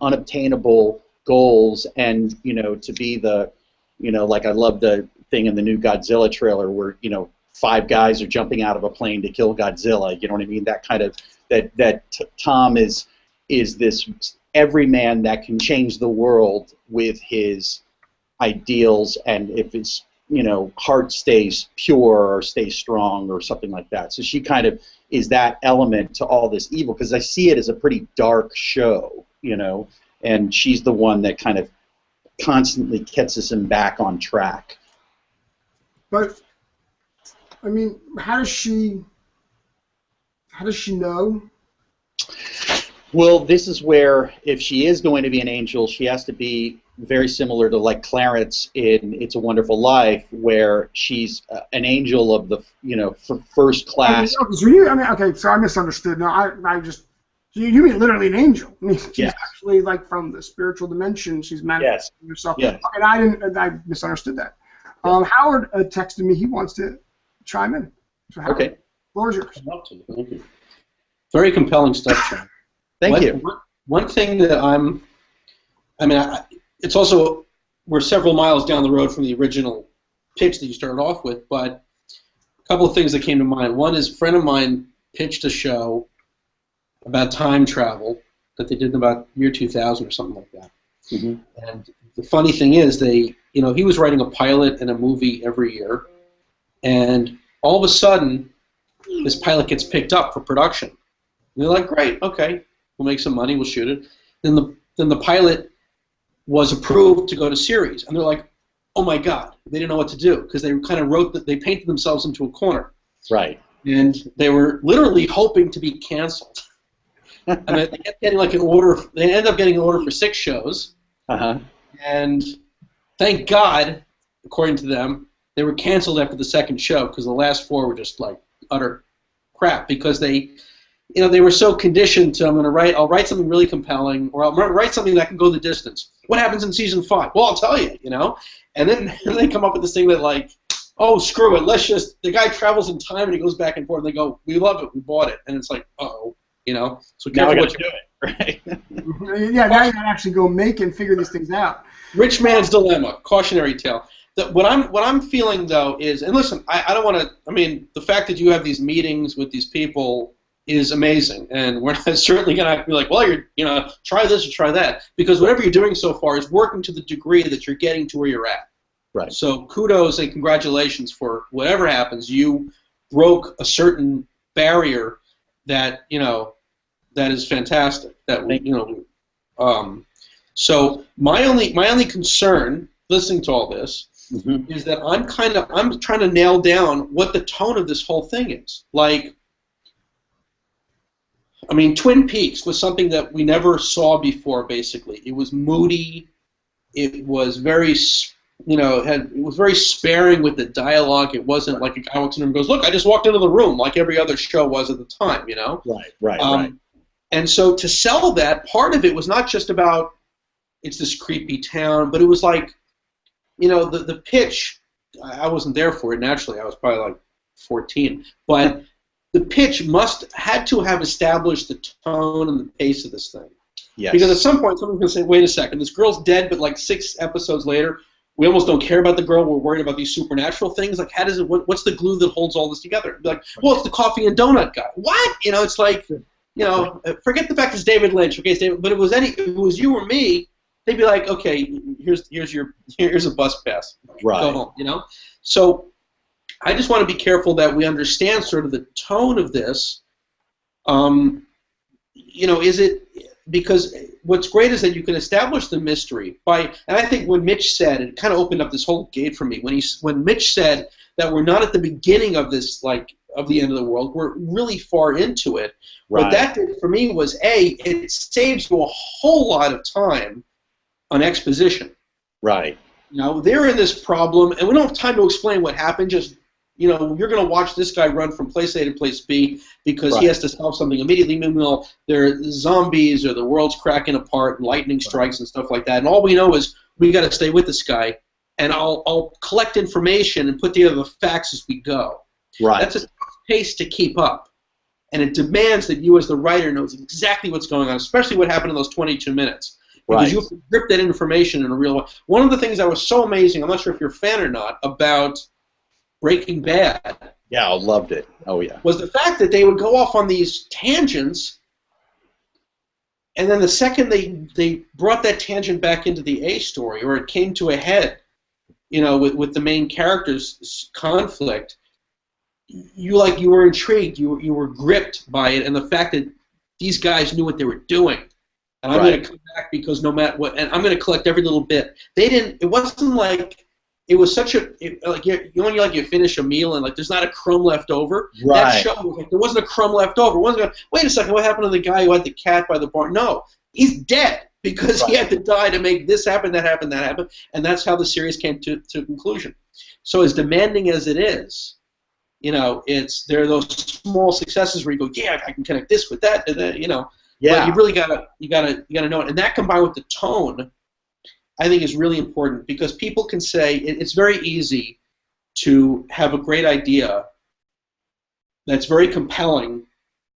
unobtainable goals, and to be the like I love the thing in the new Godzilla trailer where 5 guys are jumping out of a plane to kill Godzilla. You know what I mean? That kind of Tom is this everyman that can change the world with his ideals, and if his heart stays pure or stays strong or something like that. So she kind of is that element to all this evil, because I see it as a pretty dark show, and she's the one that kind of constantly gets him back on track. But I mean, how does she know? Well, this is where, if she is going to be an angel, she has to be very similar to like Clarence in It's a Wonderful Life, where she's an angel of the first class. So I misunderstood. No, I just you mean literally an angel? I mean, she's actually like from the spiritual dimension. She's manifesting herself. Yes. And I misunderstood that. Howard texted me. He wants to chime in. So Howard, okay. Floor is yours. Thank you. Very compelling stuff, John. Thank you. One thing that it's also, we're several miles down the road from the original pitch that you started off with, but a couple of things that came to mind. One is a friend of mine pitched a show about time travel that they did in about year 2000 or something like that. Mm-hmm. And the funny thing is, he was writing a pilot and a movie every year, and all of a sudden, this pilot gets picked up for production. And they're like, great, okay, we'll make some money, we'll shoot it. Then the pilot was approved to go to series, and they're like, oh my God, they didn't know what to do, because they kind of they painted themselves into a corner. Right. And they were literally hoping to be canceled. And they kept getting like an order. They ended up getting an order for 6 shows. Uh-huh. And thank God, according to them, they were canceled after the 2nd show, because the last 4 were just like utter crap, because they were so conditioned to, I'll write something really compelling, or I'll write something that can go the distance. What happens in season 5? Well, I'll tell you, And then they come up with this thing that, like, oh, screw it, let's just, the guy travels in time and he goes back and forth and they go, we love it, we bought it. And it's like, uh-oh, so now I careful got what to you do it, right? Yeah, now you gotta actually go make and figure these things out. Rich man's dilemma, cautionary tale. What I'm feeling though is, and listen, I don't want to. I mean, the fact that you have these meetings with these people is amazing, and we're not certainly going to be like, well, try this or try that, because whatever you're doing so far is working to the degree that you're getting to where you're at. Right. So kudos and congratulations for whatever happens. You broke a certain barrier that that is fantastic. That So my only concern, listening to all this, is that I'm trying to nail down what the tone of this whole thing is. Like, I mean, Twin Peaks was something that we never saw before. Basically, it was moody. It was very, it was very sparing with the dialogue. It wasn't like a guy walks in and goes, "Look, I just walked into the room," like every other show was at the time. Right. And so to sell that, part of it was not just about it's this creepy town, but it was like, the pitch. I wasn't there for it naturally. I was probably like 14, but the pitch had to have established the tone and the pace of this thing. Yes. Because at some point, someone's going to say, "Wait a second, this girl's dead," but like 6 episodes later, we almost don't care about the girl. We're worried about these supernatural things. Like, how does it? What's the glue that holds all this together? Like, well, it's the coffee and donut guy. What? It's like, forget the fact it's David Lynch. Okay, it's David, but if it was you or me, they'd be like, okay, here's a bus pass. Right. Go home. So I just want to be careful that we understand sort of the tone of this. Is it because what's great is that you can establish the mystery and I think when Mitch said, it kind of opened up this whole gate for me when Mitch said that we're not at the beginning of this, like, of the end of the world. We're really far into it. Right. What that did for me was, it saves you a whole lot of time on exposition. Right. They're in this problem, and we don't have time to explain what happened. Just, you're going to watch this guy run from place A to place B because he has to solve something immediately. Meanwhile, there are zombies or the world's cracking apart and lightning strikes and stuff like that. And all we know is we got to stay with this guy, and I'll collect information and put together the facts as we go. Right. That's a tough pace to keep up, and it demands that you as the writer knows exactly what's going on, especially what happened in those 22 minutes. Because you have to grip that information in a real way. One of the things that was so amazing, I'm not sure if you're a fan or not, about Breaking Bad. Yeah, I loved it. Oh, yeah. Was the fact that they would go off on these tangents, and then the second they brought that tangent back into the A story, or it came to a head, with the main character's conflict, you were intrigued, you were gripped by it, and the fact that these guys knew what they were doing. And I'm going to come back because no matter what, and I'm going to collect every little bit. They didn't. It wasn't like it was such a like you finish a meal and like there's not a crumb left over. Right. That show was like there wasn't a crumb left over. It wasn't going, wait a second, what happened to the guy who had the cat by the barn? No, he's dead because he had to die to make this happen, that happen, that happen, and that's how the series came to conclusion. So as demanding as it is, there are those small successes where you go, yeah, I can connect this with that, Yeah. But you really gotta know it, and that combined with the tone, I think is really important because people can say it's very easy to have a great idea that's very compelling,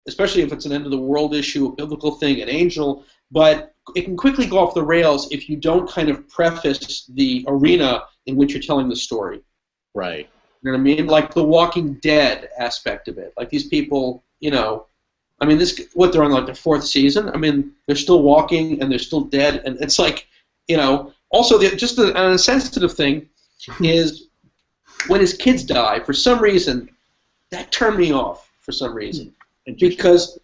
especially if it's an end of the world issue, a biblical thing, an angel, but it can quickly go off the rails if you don't kind of preface the arena in which you're telling the story. Right. You know what I mean? Like the Walking Dead aspect of it. Like these people, I mean, they're on like their 4th season. I mean, they're still walking and they're still dead, and it's like, Also, just a sensitive thing is when his kids die. For some reason, that turned me off. For some reason, because,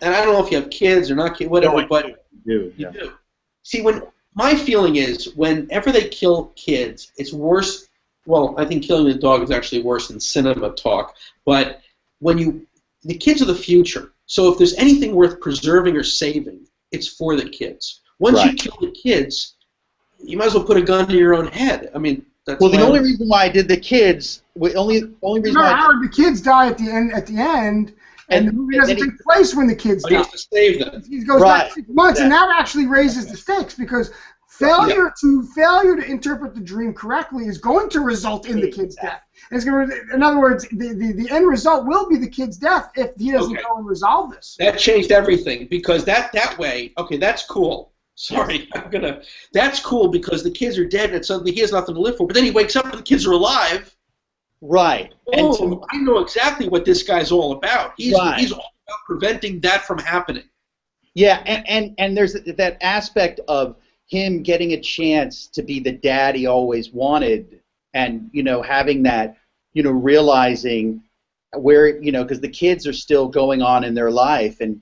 and I don't know if you have kids or not, whatever, but you do. See, my feeling is whenever they kill kids, it's worse. Well, I think killing the dog is actually worse than cinema talk. But the kids are the future. So if there's anything worth preserving or saving, it's for the kids. Once you kill the kids, you might as well put a gun to your own head. I mean, that's the only reason why I did the kids, only reason why Howard, the kids die at the end, and the movie doesn't take place when the kids die. He has to save them. He goes back 6 months, and that actually raises the stakes because Failure to interpret the dream correctly is going to result in the kid's death. It's going to, in other words, the end result will be the kid's death if he doesn't go and resolve this. That changed everything, because that way, okay, that's cool. Sorry, that's cool because the kids are dead and suddenly he has nothing to live for. But then he wakes up and the kids are alive. Right. Oh, I know exactly what this guy's all about. He's all about preventing that from happening. Yeah, and there's that aspect of him getting a chance to be the dad he always wanted, and having that, realizing where, because the kids are still going on in their life, and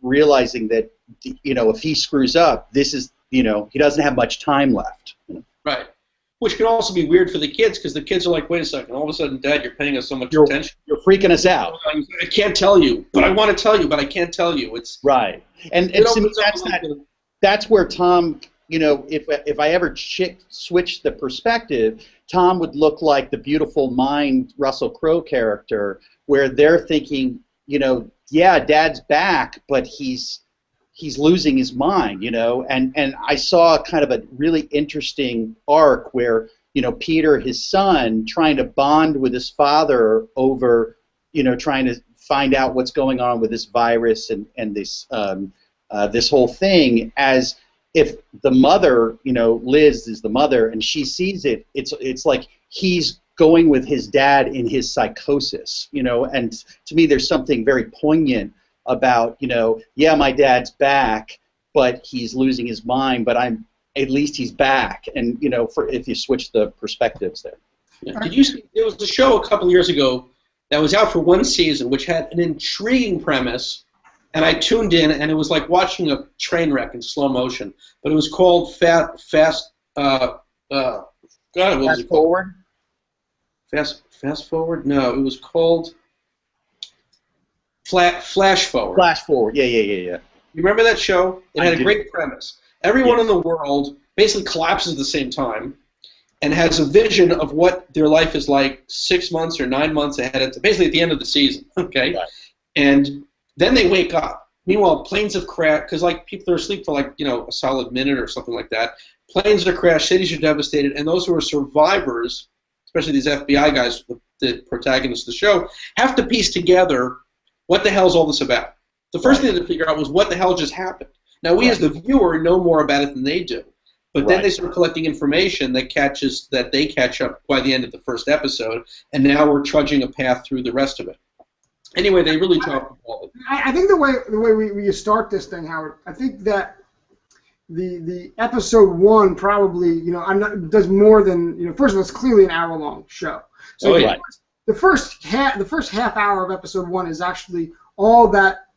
realizing that if he screws up, this is he doesn't have much time left. Right. Which can also be weird for the kids, because the kids are like, wait a second, all of a sudden, Dad, you're paying us so much attention. You're freaking us out. I can't tell you, but I want to tell you, but I can't tell you. It's right. And to me, that's where Tom, if I ever switch the perspective, Tom would look like the beautiful mind Russell Crowe character, where they're thinking, yeah, Dad's back, but he's losing his mind, and I saw kind of a really interesting arc where, Peter, his son, trying to bond with his father over, trying to find out what's going on with this virus and this this whole thing, as if the mother, Liz is the mother, and she sees it, it's like he's going with his dad in his psychosis, and to me there's something very poignant about, yeah, my dad's back, but he's losing his mind, but at least he's back, and if you switch the perspectives there. Yeah. Did you see, there was a show a couple years ago that was out for one season, which had an intriguing premise, and I tuned in, and it was like watching a train wreck in slow motion, but it was called Fast Forward? Fast Forward? No, it was called Flash Forward. Flash Forward, yeah. You remember that show? It had a great premise. Everyone in the world basically collapses at the same time and has a vision of what their life is like 6 months or 9 months ahead, basically at the end of the season, okay? Right. And then they wake up. Meanwhile, planes have crashed, because people are asleep for a solid minute or something like that. Planes are crashed, cities are devastated, and those who are survivors, especially these FBI guys, the protagonists of the show, have to piece together what the hell is all this about? The first thing to figure out was what the hell just happened. Now, we as the viewer know more about it than they do. But then they start collecting information that they catch up by the end of the first episode, and now we're trudging a path through the rest of it. Anyway, they really dropped the ball. I think the way we start this thing, Howard, I think that the episode 1 probably, does more than, first of all, it's clearly an hour-long show. So the first half hour of episode 1 is actually all that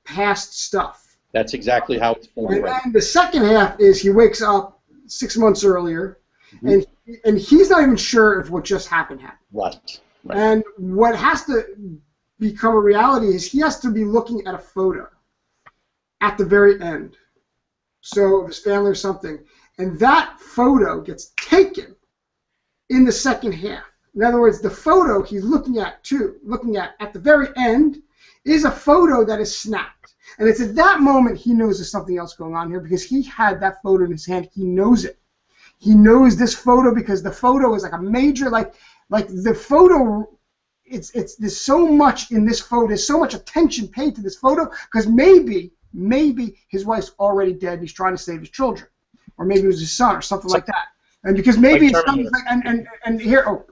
past stuff. That's exactly how it's formed. And then the second half is he wakes up 6 months earlier, and he's not even sure if what just happened. Right. And what has to become a reality is he has to be looking at a photo at the very end, so of his family or something, and that photo gets taken in the second half. In other words, the photo he's looking at at the very end is a photo that is snapped. And it's at that moment he knows there's something else going on here, because he had that photo in his hand. He knows it. He knows this photo because the photo is like a major, like the photo, there's so much in this photo, there's so much attention paid to this photo, because maybe his wife's already dead and he's trying to save his children. Or maybe it was his son or something like that. And because maybe his son is and here,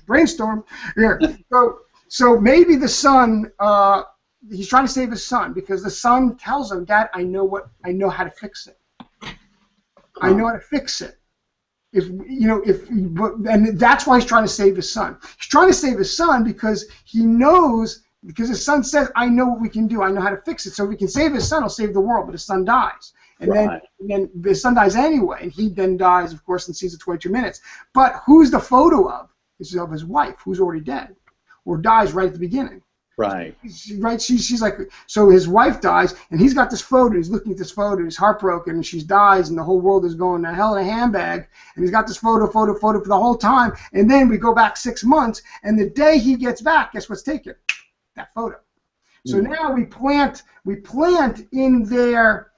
brainstorm here. So maybe the son, he's trying to save his son, because the son tells him, Dad, I know how to fix it. I know how to fix it. And that's why he's trying to save his son. He's trying to save his son because he knows, because his son says, I know what we can do. I know how to fix it. So if we can save his son, he'll save the world. But his son dies. And then his son dies anyway, and he then dies, of course, in season 22 minutes. But who's the photo of? It's of his wife, who's already dead, or dies right at the beginning. Right. She's like, so his wife dies, and he's got this photo. He's looking at this photo. He's heartbroken, and she dies, and the whole world is going to hell in a handbag. And he's got this photo for the whole time. And then we go back 6 months, and the day he gets back, guess what's taken? That photo. So now we plant in there.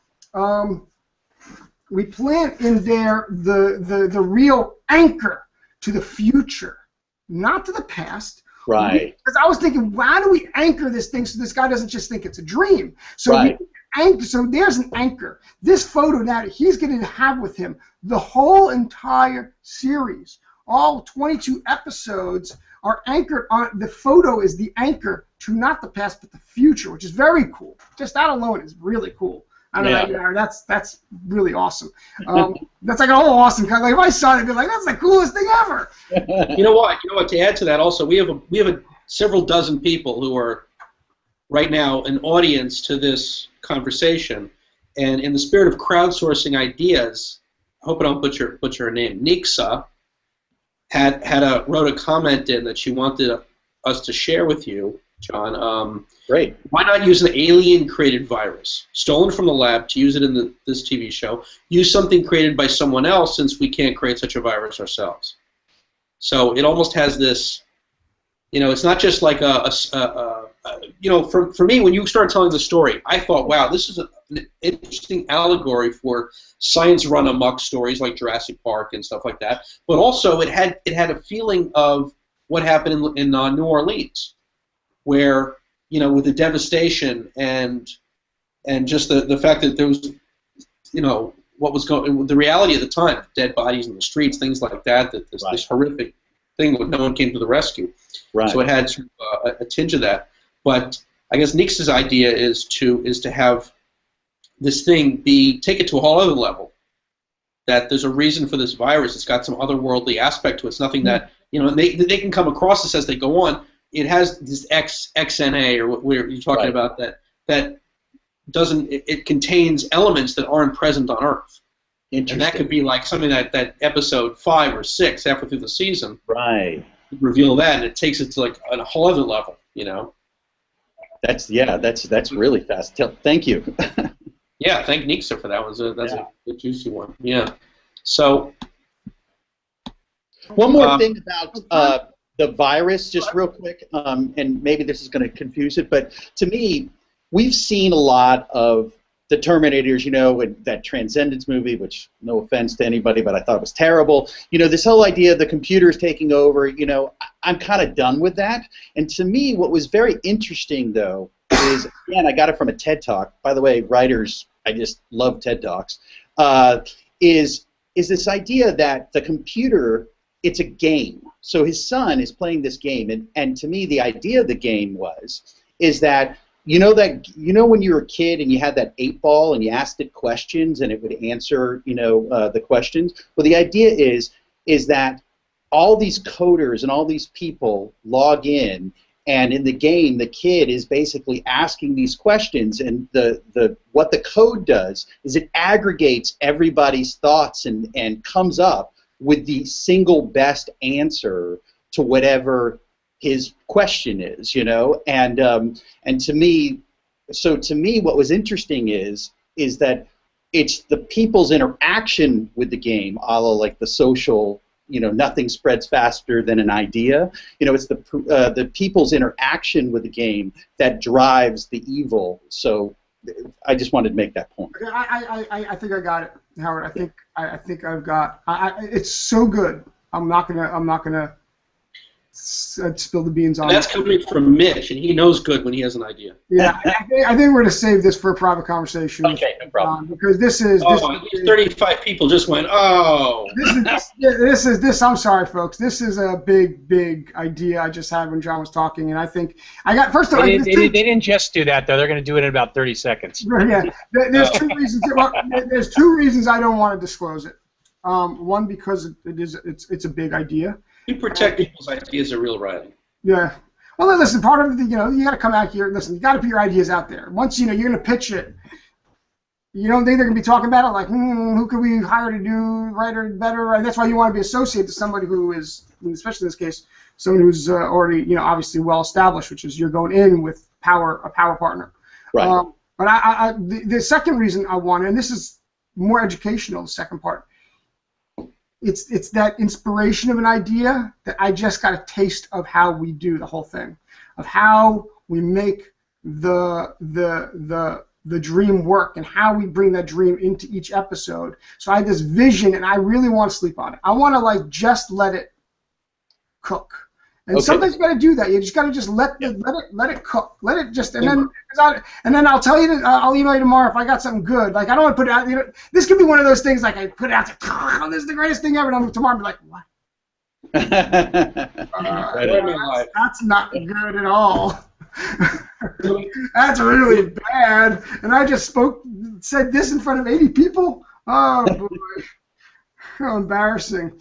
we plant in there the real anchor to the future, not to the past. Right. Because I was thinking, how do we anchor this thing so this guy doesn't just think it's a dream? So Right. so there's an anchor. This photo now he's going to have with him the whole entire series. All 22 episodes are anchored on the photo is the anchor to not the past but the future, which is very cool. Just that alone is really cool. I don't know, that's really awesome. That's like a whole awesome kind. Like if I saw it, I'd be like, that's the coolest thing ever. You know what? To add to that, also, we have several dozen people who are right now an audience to this conversation, and in the spirit of crowdsourcing ideas, I hope I don't butcher her name. Nixa wrote a comment in that she wanted us to share with you, John. Great. Why not use an alien-created virus, stolen from the lab, to use it in this TV show? Use something created by someone else, since we can't create such a virus ourselves. So it almost has this, it's not just like for me, when you started telling the story, I thought, wow, this is an interesting allegory for science run amok stories like Jurassic Park and stuff like that. But also, it had a feeling of what happened in New Orleans, where with the devastation and just the fact that there was, what was going, the reality of the time, dead bodies in the streets, things like that. This horrific thing when no one came to the rescue. Right. So it had sort of a tinge of that. But I guess Nix's idea is to have this thing take it to a whole other level. That there's a reason for this virus. It's got some otherworldly aspect to it. It's nothing that they can come across this as they go on. It has this XNA or what you're talking about that doesn't. It contains elements that aren't present on Earth. And that could be like something that episode 5 or 6 halfway through the season. Right. Reveal that, and it takes it to like a whole other level. That's really fast. Thank you. Yeah, thank Nixa for that one. That's a juicy one. Yeah. So one more thing about the virus, just real quick, and maybe this is going to confuse it, but to me, we've seen a lot of the Terminators, with that Transcendence movie, which, no offense to anybody, but I thought it was terrible. This whole idea of the computers taking over, I'm kind of done with that. And to me, what was very interesting, though, is, again, I got it from a TED Talk. By the way, writers, I just love TED Talks, is this idea that the computer, it's a game. So his son is playing this game, and to me, the idea of the game is that when you were a kid and you had that 8-ball and you asked it questions and it would answer, the questions. Well, the idea is that all these coders and all these people log in, and in the game, the kid is basically asking these questions, and what the code does is it aggregates everybody's thoughts and comes up with the single best answer to whatever his question is, and to me, what was interesting is that it's the people's interaction with the game, a la like the social, nothing spreads faster than an idea. It's the people's interaction with the game that drives the evil. So I just wanted to make that point. I think I got it, Howard. I think I've got. It's so good. I'm not gonna spill the beans on. And that's coming from Mitch, and he knows good when he has an idea. Yeah, I think we're going to save this for a private conversation. Okay, no problem. Because this is. 35 people just went, oh. This is. I'm sorry, folks. This is a big idea I just had when John was talking, and I think I got first of all. They didn't just do that though. They're going to do it in about 30 seconds. Yeah, there's two reasons. There's 2 reasons I don't want to disclose it. One, because it's a big idea. You protect people's ideas of real writing. Yeah. Well, listen, part of the, you got to come out here. Listen, you got to put your ideas out there. Once you're going to pitch it, you don't think they're going to be talking about it like, who could we hire to do writer better? And that's why you want to be associated to somebody who is, especially in this case, someone who's already, obviously well established, which is you're going in with a power partner. Right. But the second reason I want, and this is more educational, the second part. It's that inspiration of an idea that I just got a taste of how we do the whole thing, of how we make the the dream work and how we bring that dream into each episode. So I had this vision, and I really want to sleep on it. I want to like just let it cook. And sometimes you got to do that. You just got to just let it cook. Let it just and then I'll tell you. I'll email you tomorrow if I got something good. Like I don't want to put it out. You know, this could be one of those things. Like I put it out there. Oh, this is the greatest thing ever. And tomorrow I'll be like, what? That's not good at all. That's really bad. And I just said this in front of 80 people. Oh boy, how embarrassing.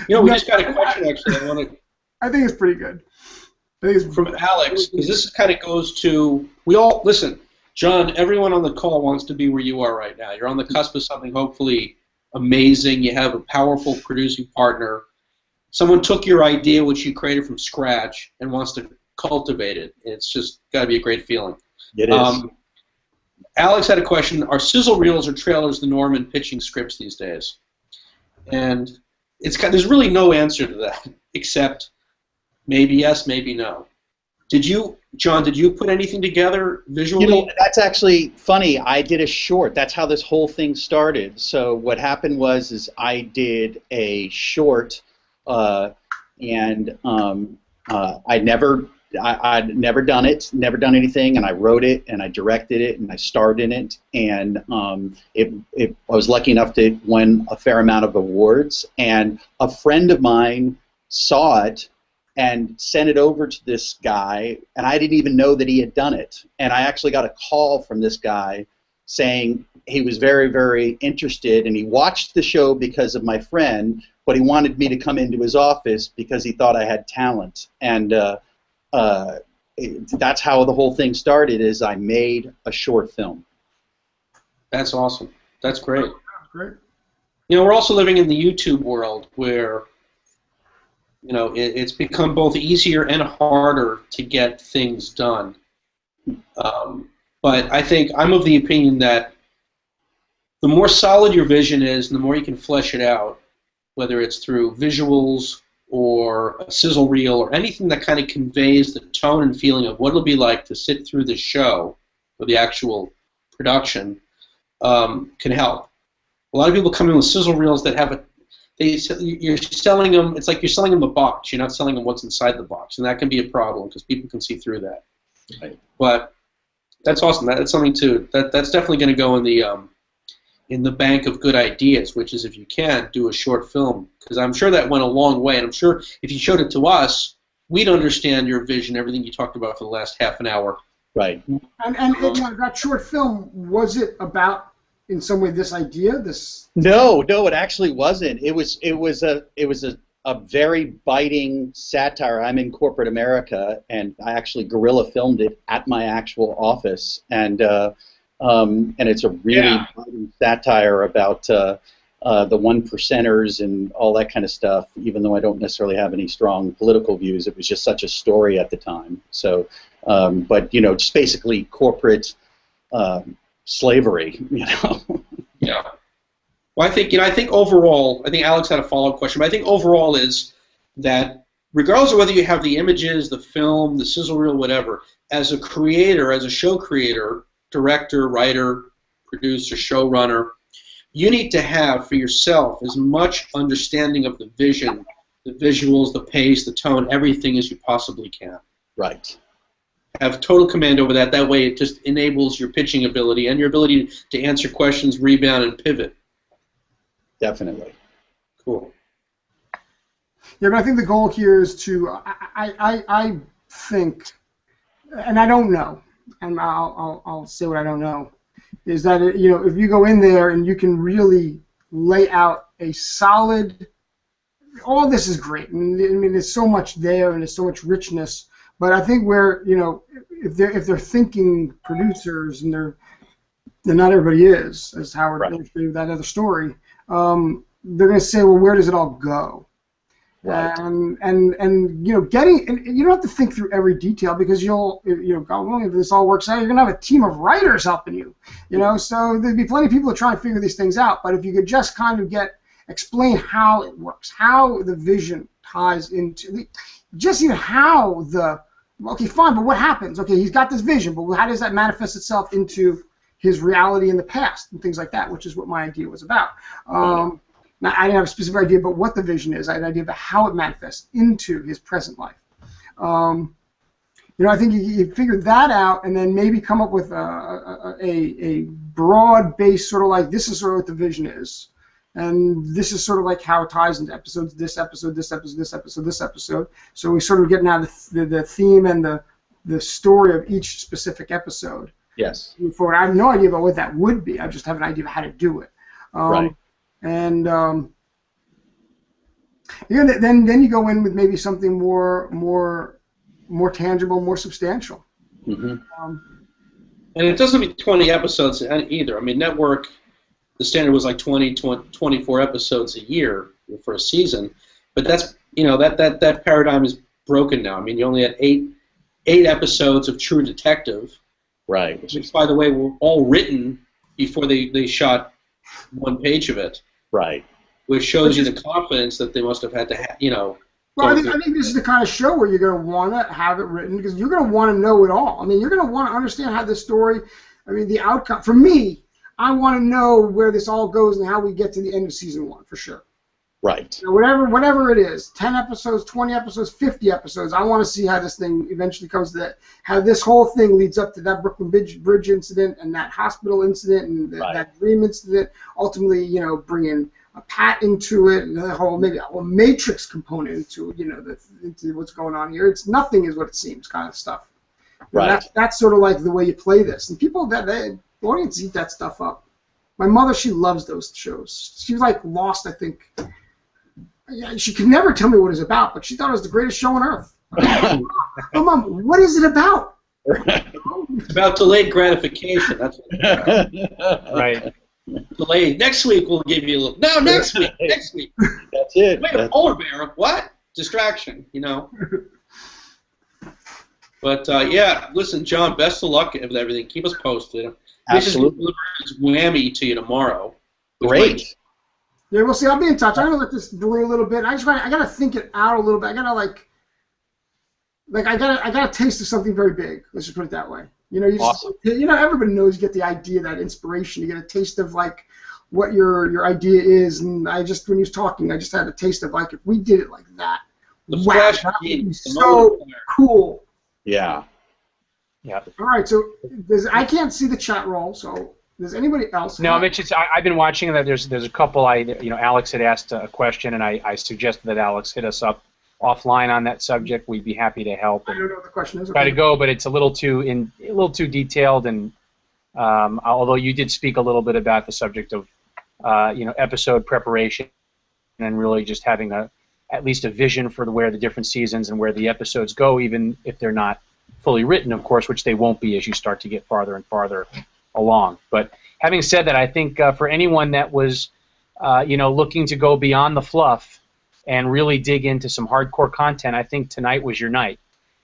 You know, we just got a question actually. I think it's pretty good. From Alex, because this kind of goes to, we all, listen, John, everyone on the call wants to be where you are right now. You're on the cusp of something hopefully amazing. You have a powerful producing partner. Someone took your idea, which you created from scratch, and wants to cultivate it. It's just got to be a great feeling. It is. Alex had a question. Are sizzle reels or trailers the norm in pitching scripts these days? And there's really no answer to that, except maybe yes, maybe no. John, did you put anything together visually? You know, that's actually funny. I did a short. That's how this whole thing started. So what happened was I did a short, and I'd never done it, never done anything, and I wrote it, and I directed it, and I starred in it, and I was lucky enough to win a fair amount of awards, and a friend of mine saw it and sent it over to this guy, and I didn't even know that he had done it, and I actually got a call from this guy saying he was very, very interested, and he watched the show because of my friend, but he wanted me to come into his office because he thought I had talent, and that's how the whole thing started. Is I made a short film. That's awesome. That's great. That's great. You know, we're also living in the YouTube world where, you know, it's become both easier and harder to get things done. But I think I'm of the opinion that the more solid your vision is, and the more you can flesh it out, whether it's through visuals or a sizzle reel or anything that kind of conveys the tone and feeling of what it'll be like to sit through the show or the actual production, can help. A lot of people come in with sizzle reels that have you're selling them, it's like you're selling them a box. You're not selling them what's inside the box, and that can be a problem because people can see through that. Right. But that's awesome. That's something that's definitely going to go in the bank of good ideas, which is if you can do a short film, because I'm sure that went a long way, and I'm sure if you showed it to us, we'd understand your vision, everything you talked about for the last half an hour. Right. And that short film, was it about in some way this idea? No, it actually wasn't. It was a very biting satire. I'm in corporate America, and I actually guerrilla filmed it at my actual office, and it's a really biting satire about the one percenters and all that kind of stuff. Even though I don't necessarily have any strong political views, it was just such a story at the time. So, but you know, just basically corporate slavery. You know. Yeah. Well, I think overall, I think Alex had a follow-up question, but I think overall is that regardless of whether you have the images, the film, the sizzle reel, whatever, as a creator, as a show creator, director, writer, producer, showrunner, you need to have for yourself as much understanding of the vision, the visuals, the pace, the tone, everything as you possibly can. Right. Have total command over that. That way it just enables your pitching ability and your ability to answer questions, rebound, and pivot. Definitely. Cool. Yeah, but I think the goal here is to, I think, and I don't know, and I'll say what I don't know, is that if you go in there and you can really lay out a solid, all this is great. I mean, there's so much there and there's so much richness. But I think where if they're thinking producers and they're not everybody is, as Howard illustrated with that other story, they're going to say, well, where does it all go? Right. And you don't have to think through every detail because if this all works out, you're gonna have a team of writers helping you. So there'd be plenty of people to try and figure these things out. But if you could just kind of explain how it works, how the vision ties into just how the Okay, fine, but what happens? Okay, he's got this vision, but how does that manifest itself into his reality in the past and things like that, which is what my idea was about. Now, I didn't have a specific idea about what the vision is. I had an idea about how it manifests into his present life. I think you figure that out and then maybe come up with a broad-based sort of like, this is sort of what the vision is. And this is sort of like how it ties into episodes, this episode, this episode, this episode, this episode. So we sort of get now the theme and the story of each specific episode. Yes. Forward. I have no idea about what that would be. I just have an idea of how to do it. Right. And then you go in with maybe something more tangible, more substantial. Mm-hmm. And it doesn't be 20 episodes either. I mean, network, the standard was like 24 episodes a year for a season, but that's that paradigm is broken now. I mean, you only had eight episodes of True Detective, right? Which, by the way, were all written before they shot one page of it, right? Which shows you the confidence that they must have had to have, Well, I think this is the kind of show where you're going to want to have it written because you're going to want to know it all. I mean, you're going to want to understand how this story, the outcome. For me, I want to know where this all goes and how we get to the end of season 1, for sure. Right. Whatever it is, 10 episodes, 20 episodes, 50 episodes, I want to see how this thing eventually comes to that, how this whole thing leads up to that Brooklyn Bridge incident and that hospital incident and that dream incident, ultimately, bringing a Pat into it and the whole, maybe a whole Matrix component into into what's going on here. It's nothing is what it seems kind of stuff. Right. That's sort of like the way you play this. And people, the audience eat that stuff up. My mother, she loves those shows. She was like lost, I think. She could never tell me what it's about, but she thought it was the greatest show on earth. Oh, Mom, what is it about? It's about delayed gratification. That's what it's about. Right. Delayed. Next week we'll give you a little. No, next week. Next week. That's it. Wait, a polar bear. What? Distraction. But yeah, listen, John. Best of luck with everything. Keep us posted. Absolutely. This is whammy to you tomorrow. Great. Yeah, we'll see. I'll be in touch. I'm gonna let this brew a little bit. I gotta think it out a little bit. I gotta I got a taste of something very big. Let's just put it that way. Awesome. Everybody knows you get the idea, that inspiration. You get a taste of like what your idea is. And when he was talking, I just had a taste of like if we did it like that. Wow, that would be so cool. Yeah. Yeah. All right. So I can't see the chat roll. So does anybody else? No, Mitch. I've been watching that. There's a couple. Alex had asked a question, and I suggested that Alex hit us up offline on that subject. We'd be happy to help. I don't know what the question is. Try to go, but it's a little too detailed. And although you did speak a little bit about the subject of episode preparation and really just having at least a vision for where the different seasons and where the episodes go, even if they're not fully written, of course, which they won't be as you start to get farther and farther along. But having said that, I think for anyone that was looking to go beyond the fluff and really dig into some hardcore content, I think tonight was your night.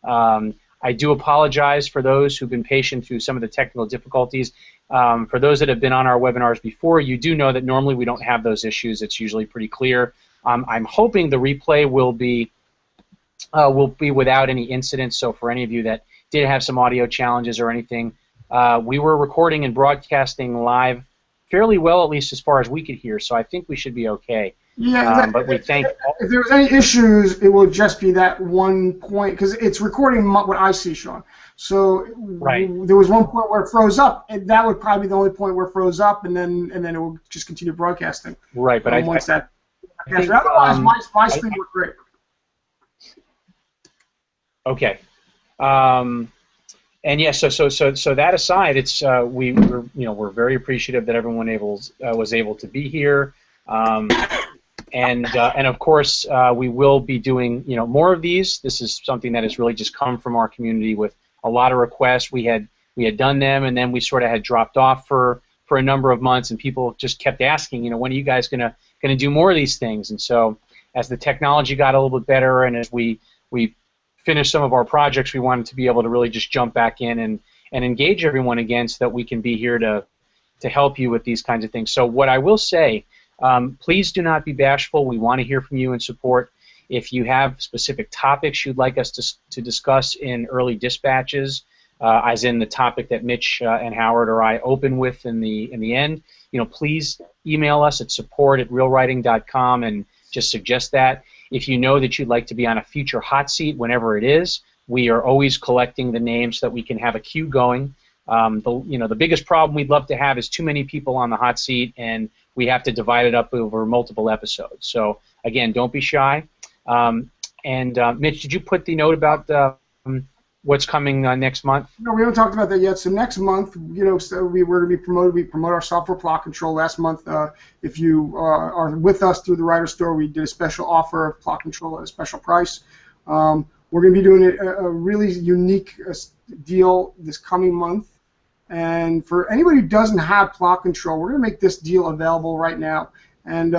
I do apologize for those who've been patient through some of the technical difficulties. For those that have been on our webinars before, you do know that normally we don't have those issues. It's usually pretty clear. I'm hoping the replay will be without any incidents. So for any of you that did have some audio challenges or anything, we were recording and broadcasting live fairly well, at least as far as we could hear. So I think we should be okay. Yeah, but we thank. If there was any issues, it will just be that one point because it's recording what I see, Sean. So there was one point where it froze up, and that would probably be the only point where it froze up, and then it will just continue broadcasting. Right, but otherwise, my screen worked great. Okay. And yes, so that aside, it's we're very appreciative that everyone was able to be here. And of course, we will be doing more of these. This is something that has really just come from our community with a lot of requests. We had done them, and then we sort of had dropped off for a number of months, and people just kept asking, when are you guys gonna do more of these things? And so, as the technology got a little bit better, and as we finished some of our projects, we wanted to be able to really just jump back in and engage everyone again, so that we can be here to help you with these kinds of things. So what I will say. Please do not be bashful. We want to hear from you and support. If you have specific topics you'd like us to discuss in early dispatches, as in the topic that Mitch and Howard or I open with in the end, please email us at support@reelwriting.com and just suggest that. If you know that you'd like to be on a future hot seat, whenever it is, we are always collecting the names so that we can have a queue going. The biggest problem we'd love to have is too many people on the hot seat, and we have to divide it up over multiple episodes. So again, don't be shy. Mitch, did you put the note about what's coming next month? No, we haven't talked about that yet. So next month, so we were to be promoted. We promoted our software plot control last month. If you are with us through the Writer Store, we did a special offer of plot control at a special price. We're going to be doing a really unique deal this coming month. And for anybody who doesn't have plot control, we're going to make this deal available right now. And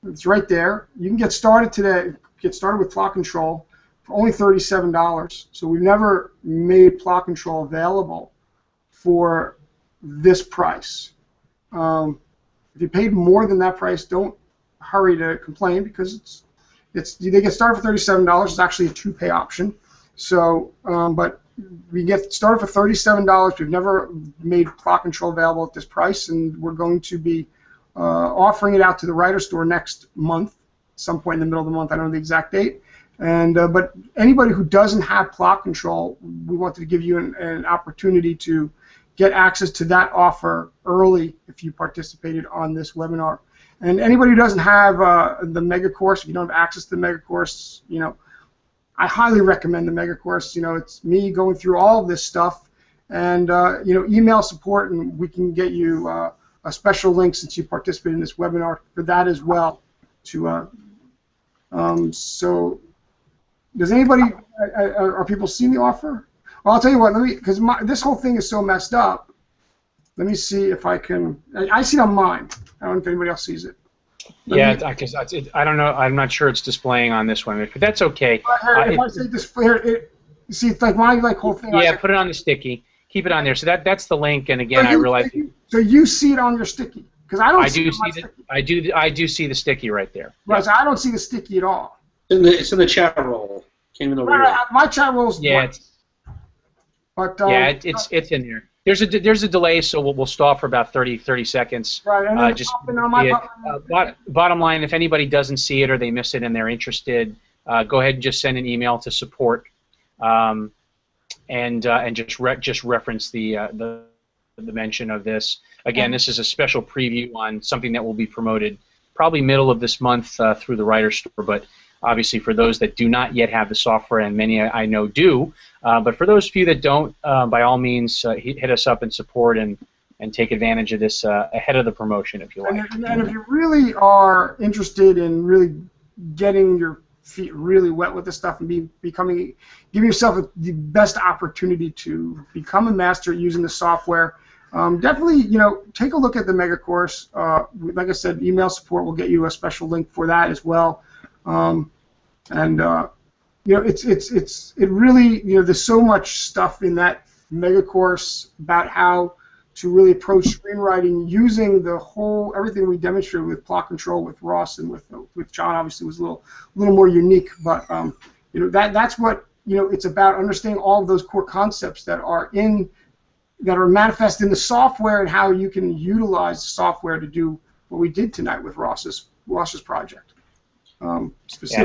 it's right there. You can get started today. Get started with plot control for only $37. So we've never made plot control available for this price. If you paid more than that price, don't hurry to complain, because they get started for $37. It's actually a two-pay option. So, but we get started for $37. We've never made plot control available at this price, and we're going to be offering it out to the Writer Store next month, some point in the middle of the month. I don't know the exact date. And but anybody who doesn't have plot control, we wanted to give you an opportunity to get access to that offer early if you participated on this webinar. And anybody who doesn't have the mega course, if you don't have access to the mega course, I highly recommend the mega course. It's me going through all of this stuff, and email support, and we can get you a special link since you participated in this webinar for that as well. So, does anybody? Are people seeing the offer? Well, I'll tell you what. Because this whole thing is so messed up. Let me see if I can. I see it on mine. I don't know if anybody else sees it. Because I don't know. I'm not sure it's displaying on this one, but that's okay. If I say display, see, it's like my whole thing. Yeah, put it on the sticky. Keep it on there. So that's the link. And again, I realize. So you see it on your sticky, because I don't. I do see the sticky right there. Right. Yeah. So I don't see the sticky at all. It's in the chat roll. Came in over here. My chat roll's blank. But it's in there. There's a delay, so we'll stall for about 30 seconds. Right. And bottom line, if anybody doesn't see it or they miss it and they're interested, go ahead and just send an email to support, and just reference the mention of this. Again, this is a special preview on something that will be promoted probably middle of this month through the Writer Store, but obviously for those that do not yet have the software, and many I know do, but for those few that don't, by all means, hit us up and support and take advantage of this ahead of the promotion, if you like. And if you really are interested in really getting your feet really wet with this stuff and giving yourself the best opportunity to become a master using the software, definitely, take a look at the mega course. Like I said, email support will get you a special link for that as well. It really, there's so much stuff in that mega course about how to really approach screenwriting using everything we demonstrated with plot control with Ross and with John. Obviously was a little more unique, but that's what it's about, understanding all of those core concepts that are manifest in the software and how you can utilize the software to do what we did tonight with Ross's project. And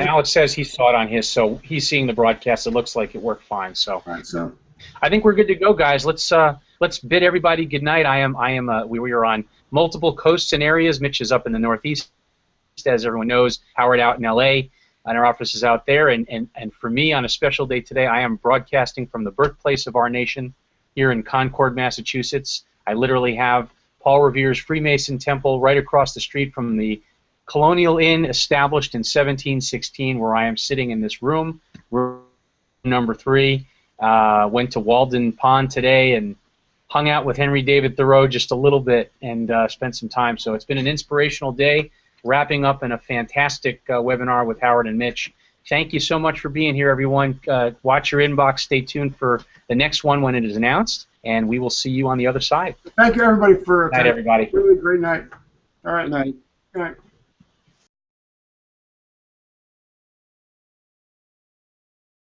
Alex says he saw it on his, so he's seeing the broadcast. It looks like it worked fine. So, right, so I think we're good to go, guys. Let's bid everybody good night. We are on multiple coasts and areas. Mitch is up in the Northeast, as everyone knows. Howard out in LA, and our office is out there. And for me, on a special day today, I am broadcasting from the birthplace of our nation here in Concord, Massachusetts. I literally have Paul Revere's Freemason Temple right across the street from the Colonial Inn, established in 1716, where I am sitting in this room number 3. Went to Walden Pond today and hung out with Henry David Thoreau just a little bit and spent some time. So it's been an inspirational day, wrapping up in a fantastic webinar with Howard and Mitch. Thank you so much for being here, everyone. Watch your inbox. Stay tuned for the next one when it is announced, and we will see you on the other side. Thank you, everybody, for night, everybody. Really great night. All right. Good night. Good night.